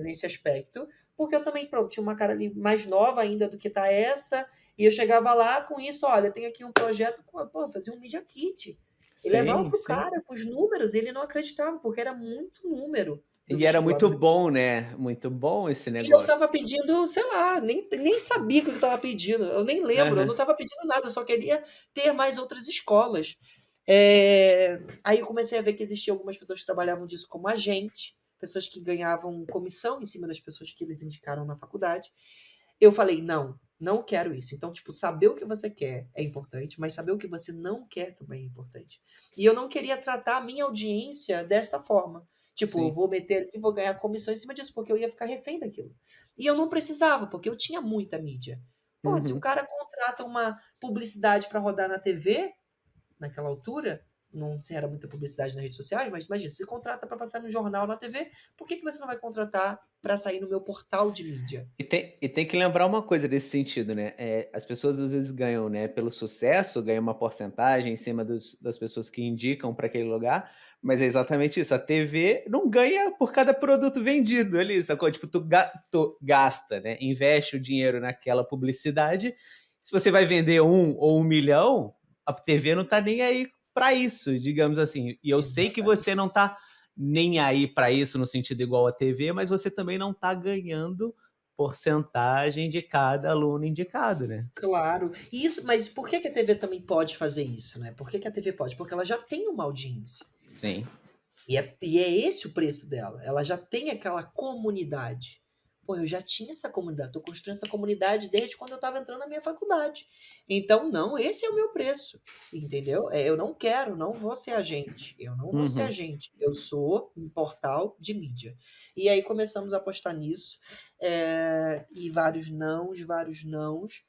nesse aspecto, porque eu também, pronto, tinha uma cara ali mais nova ainda do que tá essa. E eu chegava lá com isso, olha, tem aqui um projeto, pô, fazia um Media Kit. E levava Sim, pro sim. cara com os números, e ele não acreditava, porque era muito número do E era vestibular muito do bom, né, muito bom esse e eu negócio. estava pedindo, sei lá, nem sabia o que eu estava pedindo, eu nem lembro, eu não Aham. estava pedindo nada, eu só queria ter mais outras escolas. Aí eu comecei a ver que existiam algumas pessoas que trabalhavam disso como agente, pessoas que ganhavam comissão em cima das pessoas que eles indicaram na faculdade. Eu falei: "Não, Não quero isso. Então, tipo, saber o que você quer é importante, mas saber o que você não quer também é importante. E eu não queria tratar a minha audiência dessa forma. Tipo, eu Sim. vou meter aqui, vou ganhar comissão em cima disso, porque eu ia ficar refém daquilo. E eu não precisava, porque eu tinha muita mídia. Pô, se o Uhum. cara contrata uma publicidade para rodar na TV, naquela altura, não se era muita publicidade nas redes sociais, mas imagina, se contrata para passar no jornal, na TV, por que que você não vai contratar para sair no meu portal de mídia? E tem que lembrar uma coisa desse sentido, né, as pessoas às vezes ganham, né, pelo sucesso, ganham uma porcentagem em cima das pessoas que indicam para aquele lugar, mas é exatamente isso, a TV não ganha por cada produto vendido ali, sacou? Tipo, tu gasta, né, investe o dinheiro naquela publicidade, se você vai vender 1 ou 1.000.000, a TV não tá nem aí para isso, digamos assim. E eu sei que você Exatamente. não tá nem aí para isso no sentido igual a TV, mas você também não tá ganhando porcentagem de cada aluno indicado, né. Claro. E isso, mas por que que a TV também pode fazer isso, né? Por que que a TV pode? Porque ela já tem uma audiência. Sim. E é esse o preço dela. Ela já tem aquela comunidade. Pô, eu já tinha essa comunidade, tô construindo essa comunidade desde quando eu estava entrando na minha faculdade. Então, não, esse é o meu preço, entendeu? Eu não quero, não vou ser agente. Eu não vou ser Uhum. agente. Eu sou um portal de mídia. E aí começamos a apostar nisso, e vários nãos,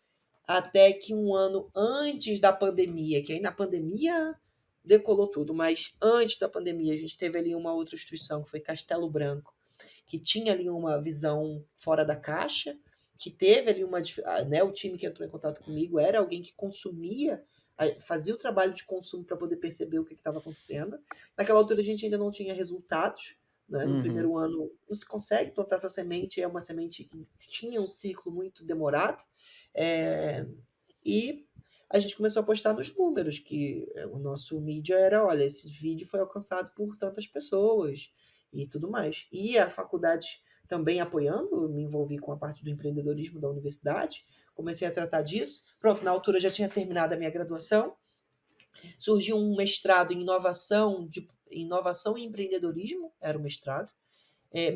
até que um ano antes da pandemia, que aí na pandemia decolou tudo, mas antes da pandemia a gente teve ali uma outra instituição que foi Castelo Branco, que tinha ali uma visão fora da caixa, que teve ali né, o time que entrou em contato comigo era alguém que consumia, fazia o trabalho de consumo para poder perceber o que estava acontecendo. Naquela altura a gente ainda não tinha resultados, né? No Uhum. primeiro ano não se consegue plantar essa semente, é uma semente que tinha um ciclo muito demorado, é, e a gente começou a postar nos números, que o nosso mídia era, olha, esse vídeo foi alcançado por tantas pessoas e tudo mais. E a faculdade também apoiando, eu me envolvi com a parte do empreendedorismo da universidade, comecei a tratar disso. Pronto, na altura já tinha terminado a minha graduação, surgiu um mestrado em inovação e empreendedorismo, era o mestrado.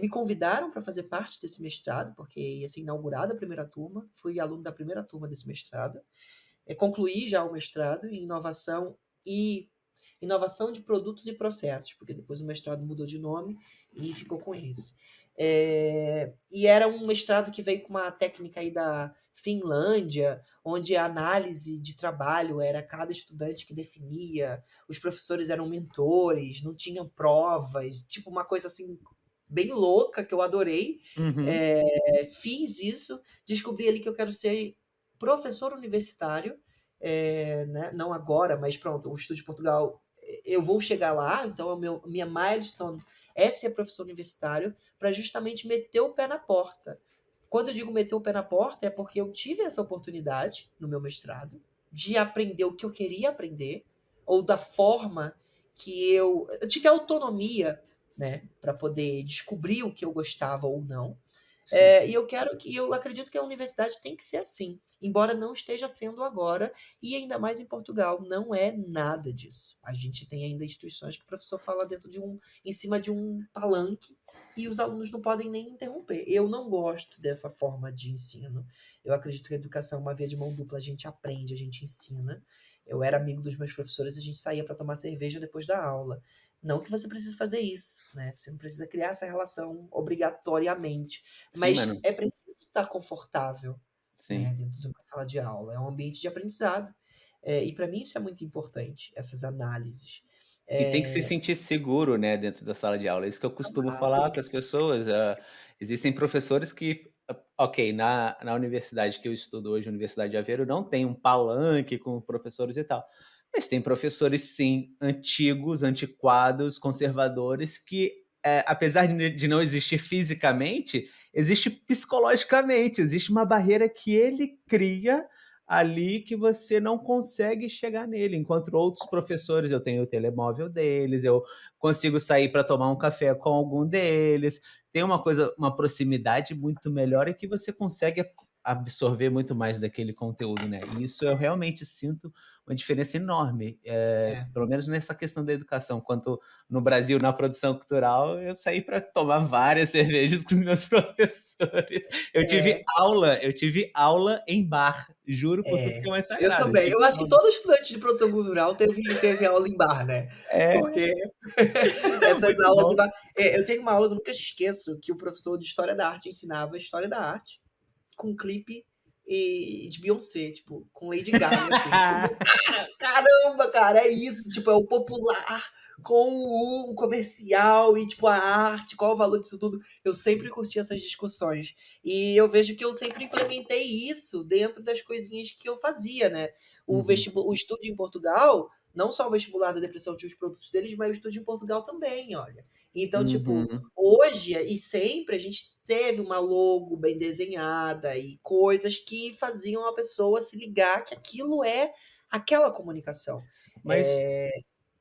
Me convidaram para fazer parte desse mestrado, porque ia ser inaugurada a primeira turma, fui aluno da primeira turma desse mestrado. Concluí já o mestrado em e inovação de produtos e processos, porque depois o mestrado mudou de nome e ficou com esse. E era um mestrado que veio com uma técnica aí da Finlândia, onde a análise de trabalho era cada estudante que definia, os professores eram mentores, não tinham provas, tipo uma coisa assim bem louca que eu adorei. Uhum. Fiz isso, descobri ali que eu quero ser professor universitário, né? Não agora, mas pronto, o Estúdio Portugal, eu vou chegar lá, então minha milestone é ser professor universitário para justamente meter o pé na porta. Quando eu digo meter o pé na porta, é porque eu tive essa oportunidade no meu mestrado de aprender o que eu queria aprender, ou da forma que eu tive autonomia, né, para poder descobrir o que eu gostava ou não. Sim. Eu acredito que a universidade tem que ser assim, embora não esteja sendo agora, e ainda mais em Portugal, não é nada disso. A gente tem ainda instituições que o professor fala em cima de um palanque, e os alunos não podem nem interromper. Eu não gosto dessa forma de ensino. Eu acredito que a educação é uma via de mão dupla, a gente aprende, a gente ensina. Eu era amigo dos meus professores, a gente saía para tomar cerveja depois da aula. Não que você precise fazer isso, né? Você não precisa criar essa relação obrigatoriamente, Sim, mas mano. é preciso estar confortável, né, Sim. dentro de uma sala de aula. É um ambiente de aprendizado. E para mim isso é muito importante, essas análises. E tem que se É, sentir seguro, né, dentro da sala de aula. É isso que eu costumo falar claro. para as pessoas. Existem professores que, ok, na universidade que eu estudo hoje, Universidade de Aveiro, não tem um palanque com professores e tal. Mas tem professores, sim, antigos, antiquados, conservadores, que, apesar de não existir fisicamente, existe psicologicamente. Existe uma barreira que ele cria ali que você não consegue chegar nele, enquanto outros professores, eu tenho o telemóvel deles, eu consigo sair para tomar um café com algum deles, tem uma coisa, uma proximidade muito melhor e que você consegue absorver muito mais daquele conteúdo, né. E isso eu realmente sinto uma diferença enorme, É, pelo menos nessa questão da educação, quanto no Brasil, na produção cultural, eu saí para tomar várias cervejas com os meus professores. é, Eu tive aula em bar, juro por tudo que é mais eu sagrado, eu também. tive Eu acho que aula. todo estudante de produção cultural teve aula em bar, né, É, porque essas muito aulas em bom. bar eu tenho uma aula que eu nunca esqueço, que o professor de história da arte ensinava história da arte com clipe de Beyoncé, tipo, com Lady Gaga, assim. Tipo, caramba, cara, é isso, tipo, é o popular com o comercial e, tipo, a arte, qual o valor disso tudo. Eu sempre curti essas discussões. E eu vejo que eu sempre implementei isso dentro das coisinhas que eu fazia, né? Uhum, O estúdio em Portugal, não só o vestibular da depressão tinha os produtos deles, mas o estúdio em Portugal também, olha. Então, tipo, uhum. hoje e sempre a gente teve uma logo bem desenhada e coisas que faziam a pessoa se ligar que aquilo é aquela comunicação. Mas, É,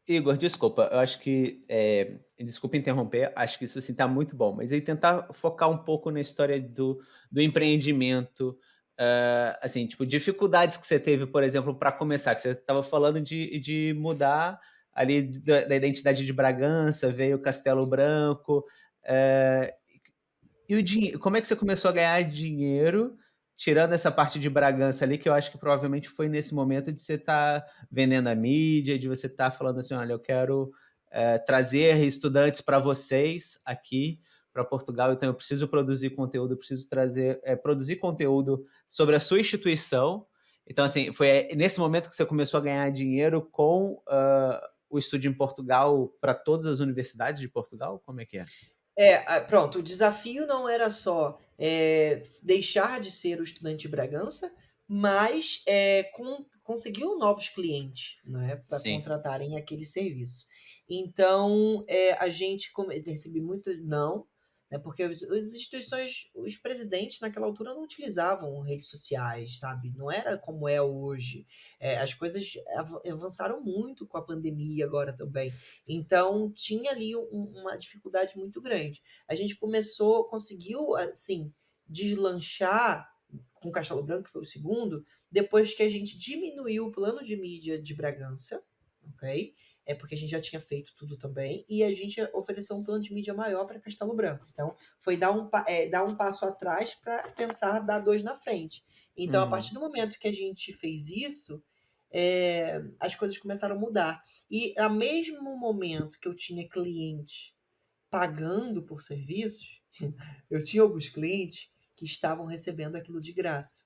Igor, desculpa, eu acho que, desculpa interromper, acho que isso, assim, tá muito bom, mas aí tentar focar um pouco na história do empreendimento, assim, tipo, dificuldades que você teve, por exemplo, para começar, que você estava falando de mudar ali da identidade de Bragança, veio Castelo Branco, eh e o dinhe como é que você começou a ganhar dinheiro, tirando essa parte de Bragança ali, que eu acho que provavelmente foi nesse momento de você estar vendendo a mídia, de você estar falando assim: "Olha, eu quero, trazer estudantes para vocês aqui, para Portugal, então eu preciso produzir conteúdo, eu preciso trazer produzir conteúdo sobre a sua instituição". Então, assim, foi nesse momento que você começou a ganhar dinheiro com, o estúdio em Portugal para todas as universidades de Portugal? Como é que é? pronto, o desafio não era só, deixar de ser o estudante de Bragança, mas, conseguir novos clientes, né, para Sim. contratarem aquele serviço. Então, a gente recebi muito não, né, porque as instituições, os presidentes naquela altura não utilizavam redes sociais, sabe, não era como é hoje. As coisas avançaram muito com a pandemia agora também. Então, tinha ali uma dificuldade muito grande. A gente conseguiu, assim, deslanchar com Castelo Branco, que foi o segundo, depois que a gente diminuiu o plano de mídia de Bragança, ok? É porque a gente já tinha feito tudo também, e a gente ofereceu um plano de mídia maior para Castelo Branco. Então, foi dar um passo atrás para pensar dar dois na frente. Então, a Uhum. partir do momento que a gente fez isso, as coisas começaram a mudar. E ao mesmo momento que eu tinha clientes pagando por serviços, eu tinha alguns clientes que estavam recebendo aquilo de graça.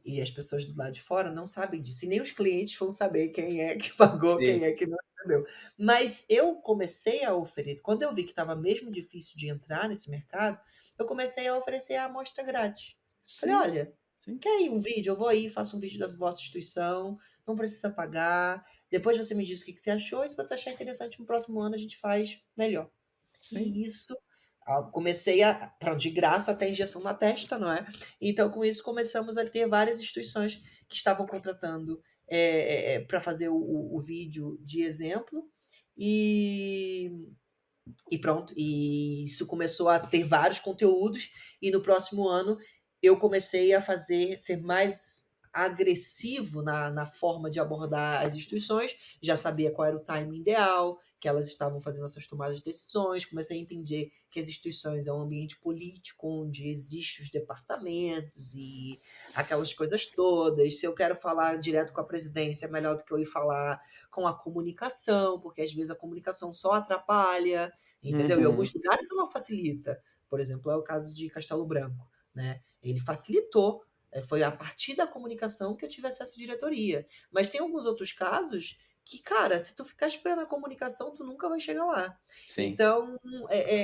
E as pessoas do lado de fora não sabem disso. E nem os clientes vão saber quem é que pagou, Sim, quem é que não recebeu. Mas eu comecei a oferecer, quando eu vi que estava mesmo difícil de entrar nesse mercado, eu comecei a oferecer a amostra grátis. Falei, sim, olha, sim, quer aí um vídeo? Eu vou aí, faço um vídeo da vossa instituição, não precisa pagar. Depois você me diz o que que você achou, e se você achar interessante, no próximo ano a gente faz melhor. sim, E isso, comecei a pronto, de graça até injeção na testa, não é. Então com isso começamos a ter várias instituições que estavam contratando, pra fazer o vídeo de exemplo, e pronto, e isso começou a ter vários conteúdos, e no próximo ano eu comecei a ser mais agressivo na forma de abordar as instituições, já sabia qual era o timing ideal, que elas estavam fazendo essas tomadas de decisões, comecei a entender que as instituições é um ambiente político onde existem os departamentos e aquelas coisas todas. Se eu quero falar direto com a presidência, é melhor do que eu ir falar com a comunicação, porque às vezes a comunicação só atrapalha, entendeu? Em uhum, alguns lugares ela facilita. Por exemplo, é o caso de Castelo Branco, né? Ele facilitou. Foi a partir da comunicação que eu tive acesso à diretoria. Mas tem alguns outros casos que, cara, se tu ficar esperando a comunicação, tu nunca vai chegar lá. sim, Então,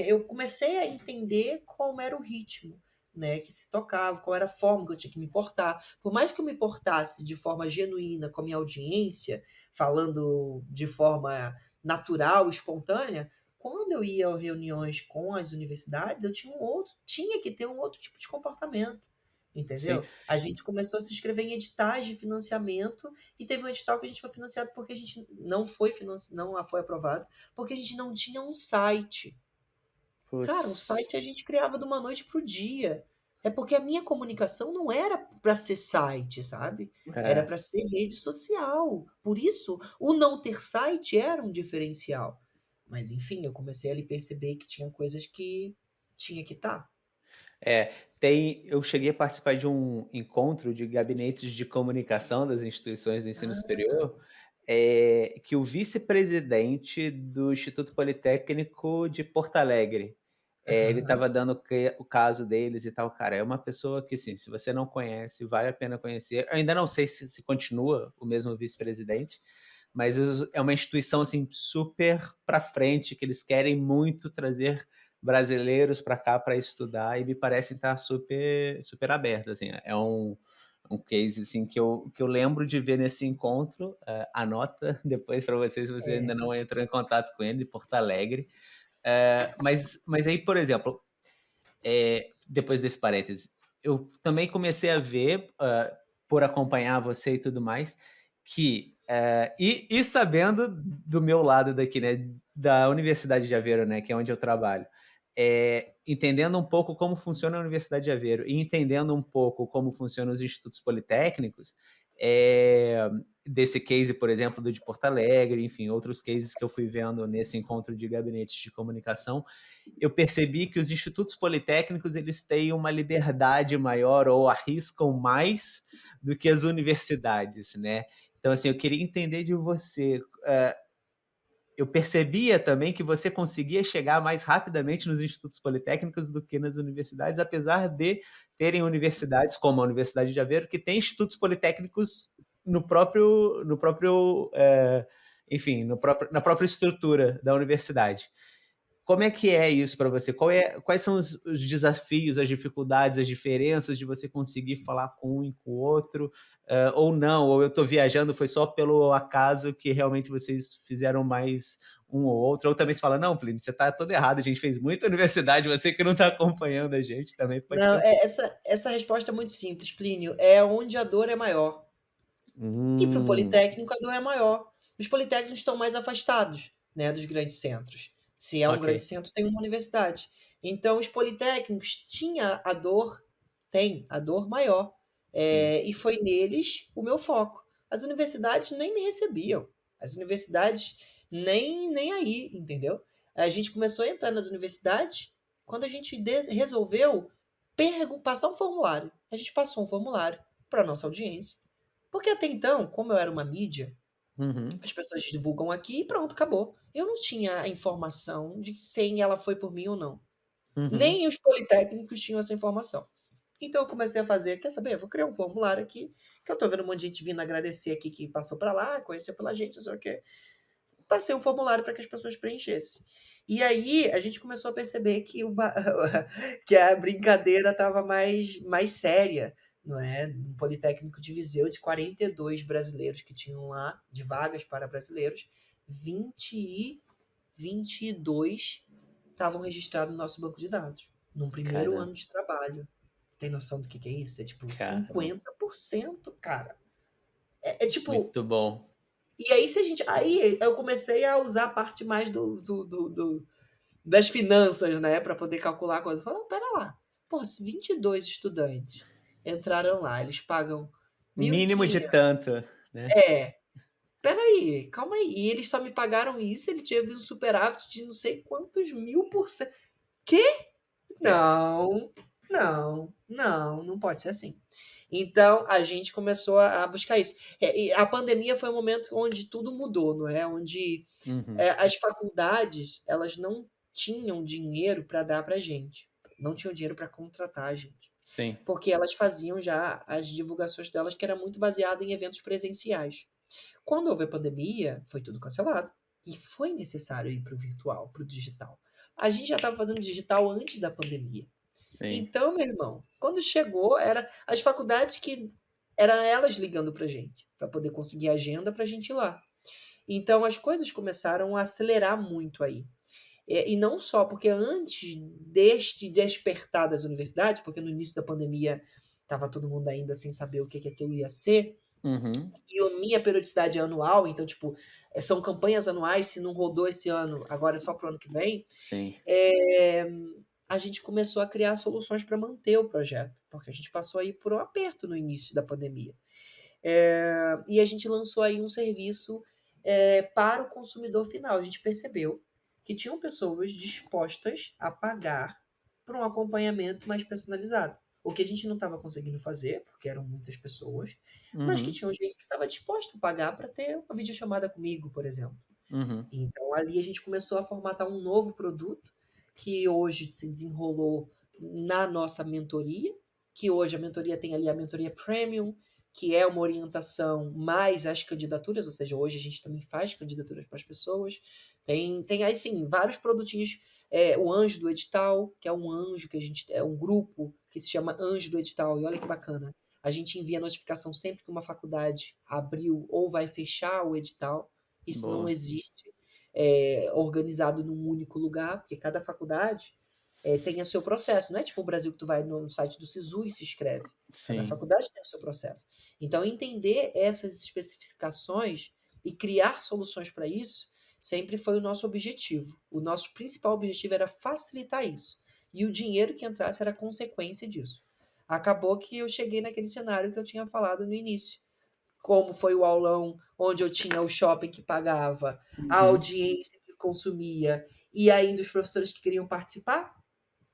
eu comecei a entender como era o ritmo, né, que se tocava, qual era a forma que eu tinha que me portar. Por mais que eu me portasse de forma genuína com a minha audiência, falando de forma natural, espontânea, quando eu ia a reuniões com as universidades, eu tinha que ter um outro tipo de comportamento, sim. entendeu? A gente começou a se inscrever em editais de financiamento e teve um edital que a gente foi financiado porque a gente não foi aprovado, porque a gente não tinha um site. Cara, um Puts, site a gente criava de uma noite para o dia. É porque a minha comunicação não era para ser site, sabe, era É. para ser rede social. Por isso, o não ter site era um diferencial. Mas enfim, eu comecei ali perceber que tinha coisas que tinha que estar. É, eu cheguei a participar de um encontro de gabinetes de comunicação das instituições do ensino superior, que o vice-presidente do Instituto Politécnico de Porto Alegre, ele Aham. estava dando o caso deles e tal. Cara, é uma pessoa que, assim, se você não conhece, vale a pena conhecer. Eu ainda não sei se continua o mesmo vice-presidente, mas é uma instituição, assim, super para frente, que eles querem muito trazer brasileiros para cá para estudar e me parecem estar super abertos, assim. É um case, assim, que eu lembro de ver nesse encontro. Anota depois para você, se você É. ainda não entrou em contato com ele, em Porto Alegre. Mas aí, por exemplo, depois desse parêntese, eu também comecei a ver, por acompanhar você e tudo mais, que, e sabendo do meu lado daqui, né, da Universidade de Aveiro, né, que é onde eu trabalho, entendendo um pouco como funciona a Universidade de Aveiro e entendendo um pouco como funcionam os institutos politécnicos, eh, desse case, por exemplo, do de Porto Alegre, enfim, outros cases que eu fui vendo nesse encontro de gabinetes de comunicação, eu percebi que os institutos politécnicos eles têm uma liberdade maior ou arriscam mais do que as universidades, né. Então, assim, eu queria entender de você, eu percebia também que você conseguia chegar mais rapidamente nos institutos politécnicos do que nas universidades, apesar de terem universidades, como a Universidade de Aveiro, que tem institutos politécnicos no próprio, enfim, na própria estrutura da universidade. Como é que é isso para você? Quais são os desafios, as dificuldades, as diferenças de você conseguir falar com um e com o outro, ou não, ou eu estou viajando, foi só pelo acaso que realmente vocês fizeram mais um ou outro, ou também você fala: "Não, Plínio, você está todo errado, a gente fez muita universidade, você que não está acompanhando a gente", também pode ser Não, um pouco. essa resposta é muito simples, Plínio, é onde a dor é maior. E para o Hum, Politécnico a dor é maior. Os politécnicos estão mais afastados, né, dos grandes centros. Se é um ok, grande centro, tem uma universidade. Então os politécnicos tinha a dor tem a dor maior, sim. e foi neles o meu foco. As universidades nem me recebiam, as universidades nem aí, entendeu. A gente começou a entrar nas universidades quando a gente resolveu passar um formulário. A gente passou um formulário para nossa audiência, porque até então, como eu era uma mídia, Uhum, as pessoas divulgam aqui e pronto, acabou. Eu não tinha a informação de se ela foi por mim ou não. uhum, Nem os politécnicos tinham essa informação. Então eu comecei a fazer, quer saber? Eu vou criar um formulário aqui, que eu tô vendo um monte de gente vindo agradecer aqui que passou para lá, conheceu pela gente, não sei o quê. Passei um formulário para que as pessoas preenchessem. E aí a gente começou a perceber que, que a brincadeira estava mais séria, não é? No Politécnico de Viseu, de 42 brasileiros que tinham lá, de vagas para brasileiros, 22 estavam registrados no nosso banco de dados, num primeiro caramba, ano de trabalho. Tem noção do que é isso? É tipo caramba, 50%, cara. É tipo, muito bom. e aí, se a gente. Aí eu comecei a usar a parte mais das finanças, né? Para poder calcular a coisa. Falei, pera lá. Pô, se 22 estudantes entraram lá, eles pagam Mínimo de 1.500. tanto, né. É, pera aí, calma aí. E eles só me pagaram isso, ele teve um superávit de não sei quantos mil por cento. Quê? É. Não, não pode ser assim. Então a gente começou a buscar isso. E a pandemia foi um momento onde tudo mudou, não é? Onde Uhum. as faculdades elas não tinham dinheiro para dar para gente, não tinham dinheiro para contratar a gente, Sim. porque elas faziam já as divulgações delas que era muito baseada em eventos presenciais. Quando houve a pandemia, foi tudo cancelado e foi necessário ir para o virtual, para o digital. A gente já estava fazendo digital antes da pandemia. Sim. Então, meu irmão, quando chegou, era as faculdades que eram elas ligando pra gente, para poder conseguir agenda pra gente ir lá. Então as coisas começaram a acelerar muito aí. E não só porque antes deste despertar das universidades, porque no início da pandemia estava todo mundo ainda sem saber o que que aquilo ia ser, Uhum. e a minha periodicidade é anual, então, tipo, são campanhas anuais, se não rodou esse ano, agora é só para o ano que vem. Sim. Eh, a gente começou a criar soluções para manter o projeto, porque a gente passou aí por um aperto no início da pandemia. E a gente lançou aí um serviço, para o consumidor final. A gente percebeu que tinham pessoas dispostas a pagar por um acompanhamento mais personalizado. O que a gente não estava conseguindo fazer, porque eram muitas pessoas, mas que Uhum, tinha gente que estava disposta a pagar para ter uma videochamada comigo, por exemplo. uhum, Então, ali a gente começou a formatar um novo produto, que hoje se desenrolou na nossa mentoria, que hoje a mentoria tem ali a mentoria premium, que é uma orientação mais às candidaturas, ou seja, hoje a gente também faz candidaturas para as pessoas. Tem aí sim vários produtinhos, o anjo do edital, que é um anjo que a gente é um grupo que se chama Anjo do Edital, e olha que bacana. A gente envia notificação sempre que uma faculdade abriu ou vai fechar o edital. Isso não boa. existe organizado num único lugar, porque cada faculdade tem o seu processo. Não é tipo o Brasil que tu vai no site do SISU e se inscreve. Cada Sim, faculdade tem o seu processo. Então, entender essas especificações e criar soluções para isso sempre foi o nosso objetivo. O nosso principal objetivo era facilitar isso. E o dinheiro que entrasse era consequência disso. Acabou que eu cheguei naquele cenário que eu tinha falado no início, como foi o aulão onde eu tinha o shopping que pagava, a uhum, audiência que consumia e ainda os professores que queriam participar.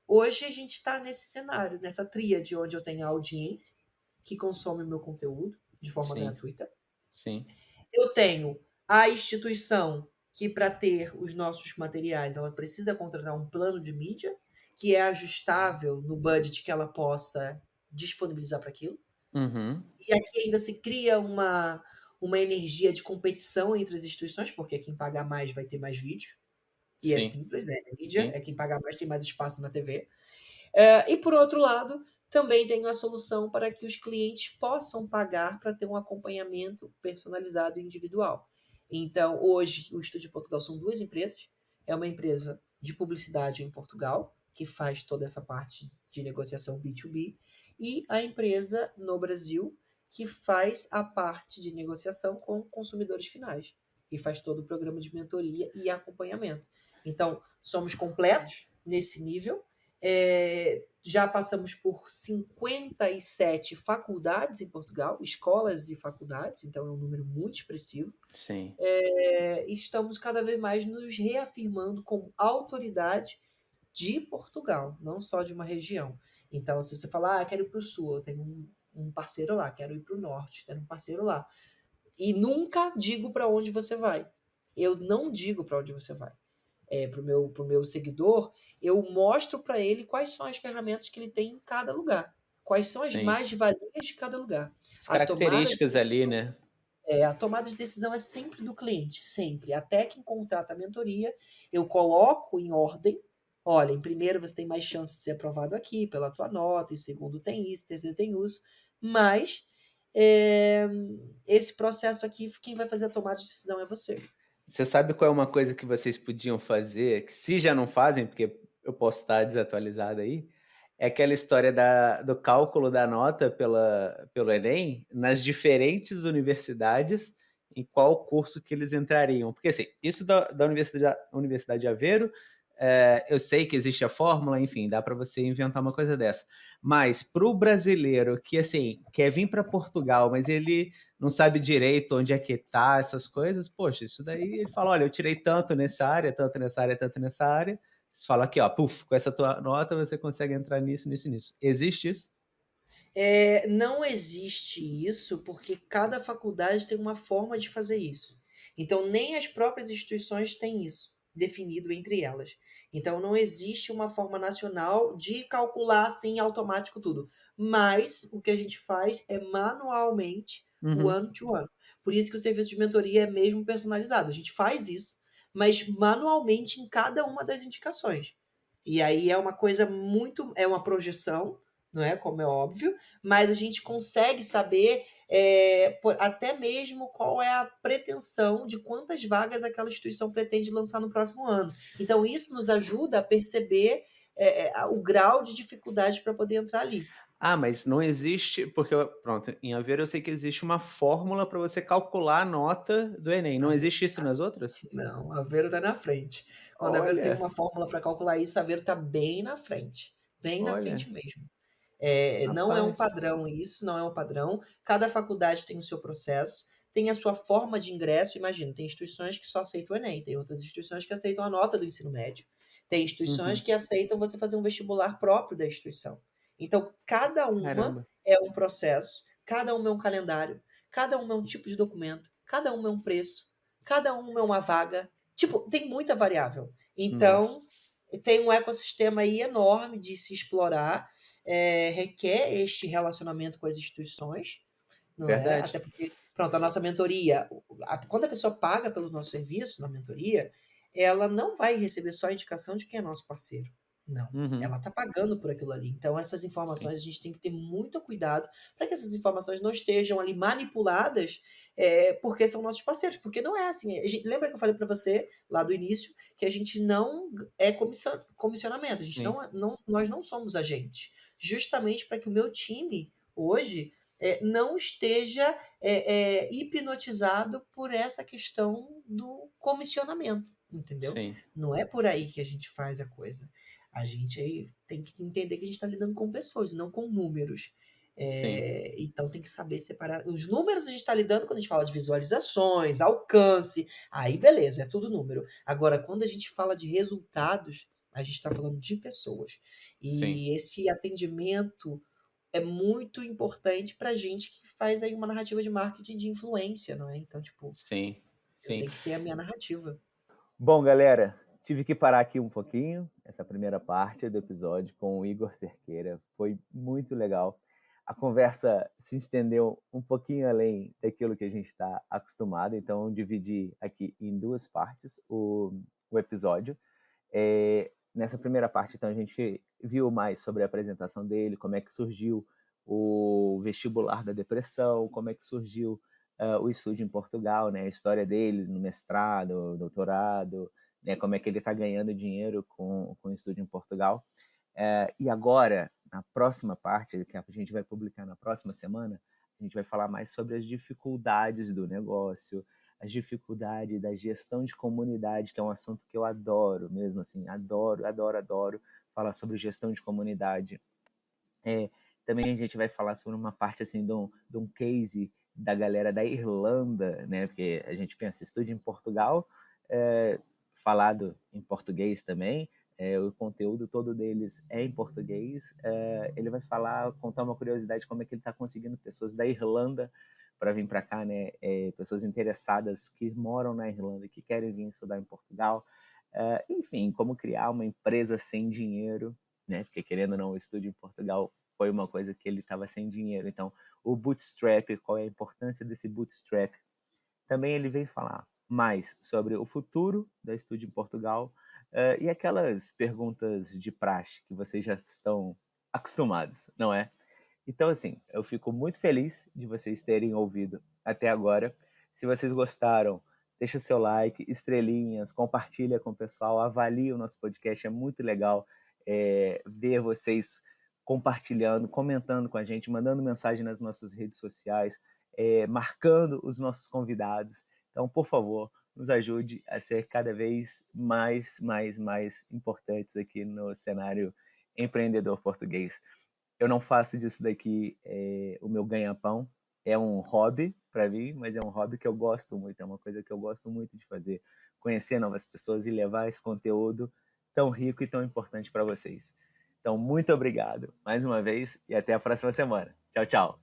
Hoje a gente está nesse cenário, nessa tríade onde eu tenho a audiência que consome o meu conteúdo de forma sim, gratuita. sim, Eu tenho a instituição que, para ter os nossos materiais, ela precisa contratar um plano de mídia que é ajustável no budget que ela possa disponibilizar para aquilo. uhum, E aqui ainda se cria uma energia de competição entre as instituições, porque quem pagar mais vai ter mais vídeo. E é sim, simples, é mídia, sim, é quem pagar mais tem mais espaço na TV. E por outro lado, também tenho a solução para que os clientes possam pagar para ter um acompanhamento personalizado e individual. Então, hoje, o Estúdio Portugal são duas empresas. É uma empresa de publicidade em Portugal, que faz toda essa parte de negociação B2B, e a empresa no Brasil, que faz a parte de negociação com consumidores finais, e faz todo o programa de mentoria e acompanhamento. Então, somos completos nesse nível. Já passamos por 57 faculdades em Portugal, escolas e faculdades, então é um número muito expressivo. sim, Estamos cada vez mais nos reafirmando como autoridade de Portugal, não só de uma região. Então, se você falar, quero ir para o sul, eu tenho um parceiro lá, quero ir para o norte, tenho um parceiro lá. E nunca digo para onde você vai. Eu não digo para onde você vai. Para o meu seguidor, eu mostro para ele quais são as ferramentas que ele tem em cada lugar, quais são as sim. mais-valias de cada lugar. As A tomada de características ali, né? a tomada de decisão é sempre do cliente, sempre. Até quem contrata a mentoria, eu coloco em ordem. Olha, em primeiro você tem mais chance de ser aprovado aqui pela tua nota, em segundo tem isso, em terceiro tem isso. Mas é, esse processo aqui, quem vai fazer a tomada de decisão é você. Você sabe qual é uma coisa que vocês podiam fazer, que se já não fazem, porque eu posso estar desatualizado aí, é aquela história do cálculo da nota pelo Enem nas diferentes universidades, em qual curso que eles entrariam. Porque assim, isso da Universidade de Aveiro, eu sei que existe a fórmula, enfim, dá para você inventar uma coisa dessa. Mas para o brasileiro que assim quer vir para Portugal, mas ele não sabe direito onde é que tá essas coisas, poxa, isso daí ele fala, olha, eu tirei tanto nessa área, tanto nessa área, tanto nessa área. Você fala aqui, ó, puf, com essa tua nota você consegue entrar nisso, nisso, nisso. Existe isso? Não existe isso, porque cada faculdade tem uma forma de fazer isso. Então, nem as próprias instituições têm isso definido entre elas. Então, não existe uma forma nacional de calcular assim automático tudo. Mas o que a gente faz é manualmente o Uhum. one-to-one. Por isso que o serviço de mentoria é mesmo personalizado. A gente faz isso, mas manualmente em cada uma das indicações. E aí é uma coisa muito. É uma projeção, não é? Como é óbvio, mas a gente consegue saber até mesmo qual é a pretensão de quantas vagas aquela instituição pretende lançar no próximo ano. Então, isso nos ajuda a perceber o grau de dificuldade para poder entrar ali. Ah, mas não existe porque pronto, em Aveiro eu sei que existe uma fórmula para você calcular a nota do Enem, não existe isso nas outras? Não, Aveiro tá na frente. Quando Aveiro tem Olha, uma fórmula para calcular isso, Aveiro tá bem na frente olha, mesmo. Não é um rapaz. padrão isso, não é um padrão. Cada faculdade tem o seu processo, tem a sua forma de ingresso. Imagina, tem instituições que só aceitam o Enem, tem outras instituições que aceitam a nota do ensino médio, tem instituições Uhum. que aceitam você fazer um vestibular próprio da instituição. Então, cada uma Caramba. é um processo, cada uma é um calendário, cada uma é um tipo de documento, cada uma é um preço, cada uma é uma vaga. Tipo, tem muita variável. Então, Nossa, tem um ecossistema aí enorme de se explorar, requer este relacionamento com as instituições, não é? verdade. Até porque, pronto, a nossa mentoria, quando a pessoa paga pelo nosso serviço na mentoria, ela não vai receber só a indicação de quem é nosso parceiro. Não. Uhum. Ela está pagando por aquilo ali. Então, essas Sim, informações a gente tem que ter muito cuidado para que essas informações não estejam ali manipuladas, porque são nossos parceiros. Porque não é assim. Lembra que eu falei para você lá do início que a gente não é comissionamento, a gente sim, nós não somos agente. Justamente para que o meu time hoje não esteja hipnotizado por essa questão do comissionamento, entendeu? sim, Não é por aí que a gente faz a coisa. A gente aí tem que entender que a gente está lidando com pessoas, não com números. sim, Então tem que saber separar. Os números a gente está lidando quando a gente fala de visualizações, alcance, aí beleza, é tudo número. Agora, quando a gente fala de resultados, a gente está falando de pessoas. sim, E esse atendimento é muito importante pra gente que faz aí uma narrativa de marketing de influência, não é? Então, tipo, sim, eu sim. tenho que ter a minha narrativa. Bom, galera, tive que parar aqui um pouquinho, essa primeira parte do episódio com o Igor Cerqueira. Foi muito legal. A conversa se estendeu um pouquinho além daquilo que a gente está acostumado, então eu dividi aqui em duas partes o episódio. Nessa primeira parte, então, a gente viu mais sobre a apresentação dele, como é que surgiu o vestibular da depressão, como é que surgiu o estudo em Portugal, né, a história dele no mestrado, doutorado, né, como é que ele está ganhando dinheiro com o estudo em Portugal. E agora, na próxima parte, que a gente vai publicar na próxima semana, a gente vai falar mais sobre as dificuldades do negócio, as dificuldades da gestão de comunidade, que é um assunto que eu adoro mesmo, assim, adoro, adoro, adoro falar sobre gestão de comunidade. Também a gente vai falar sobre uma parte, assim, de um case da galera da Irlanda, né, porque a gente pensa, estude em Portugal, falado em português também, o conteúdo todo deles é em português. Ele vai falar, contar uma curiosidade, como é que ele está conseguindo pessoas da Irlanda para vir para cá, né? Pessoas interessadas que moram na Irlanda e que querem vir estudar em Portugal. Enfim, como criar uma empresa sem dinheiro, né? Porque querendo ou não, o estúdio em Portugal foi uma coisa que ele estava sem dinheiro. Então, o bootstrap, qual é a importância desse bootstrap? Também ele veio falar mais sobre o futuro da Estúdio em Portugal e aquelas perguntas de praxe que vocês já estão acostumados, não é? Então, assim, eu fico muito feliz de vocês terem ouvido até agora. Se vocês gostaram, deixa o seu like, estrelinhas, compartilha com o pessoal, avalie o nosso podcast, é muito legal ver vocês compartilhando, comentando com a gente, mandando mensagem nas nossas redes sociais, marcando os nossos convidados. Então, por favor, nos ajude a ser cada vez mais importantes aqui no cenário empreendedor português. Eu não faço disso daqui o meu ganha-pão. É um hobby para mim, mas é um hobby que eu gosto muito. É uma coisa que eu gosto muito de fazer. Conhecer novas pessoas e levar esse conteúdo tão rico e tão importante para vocês. Então, muito obrigado mais uma vez e até a próxima semana. Tchau, tchau.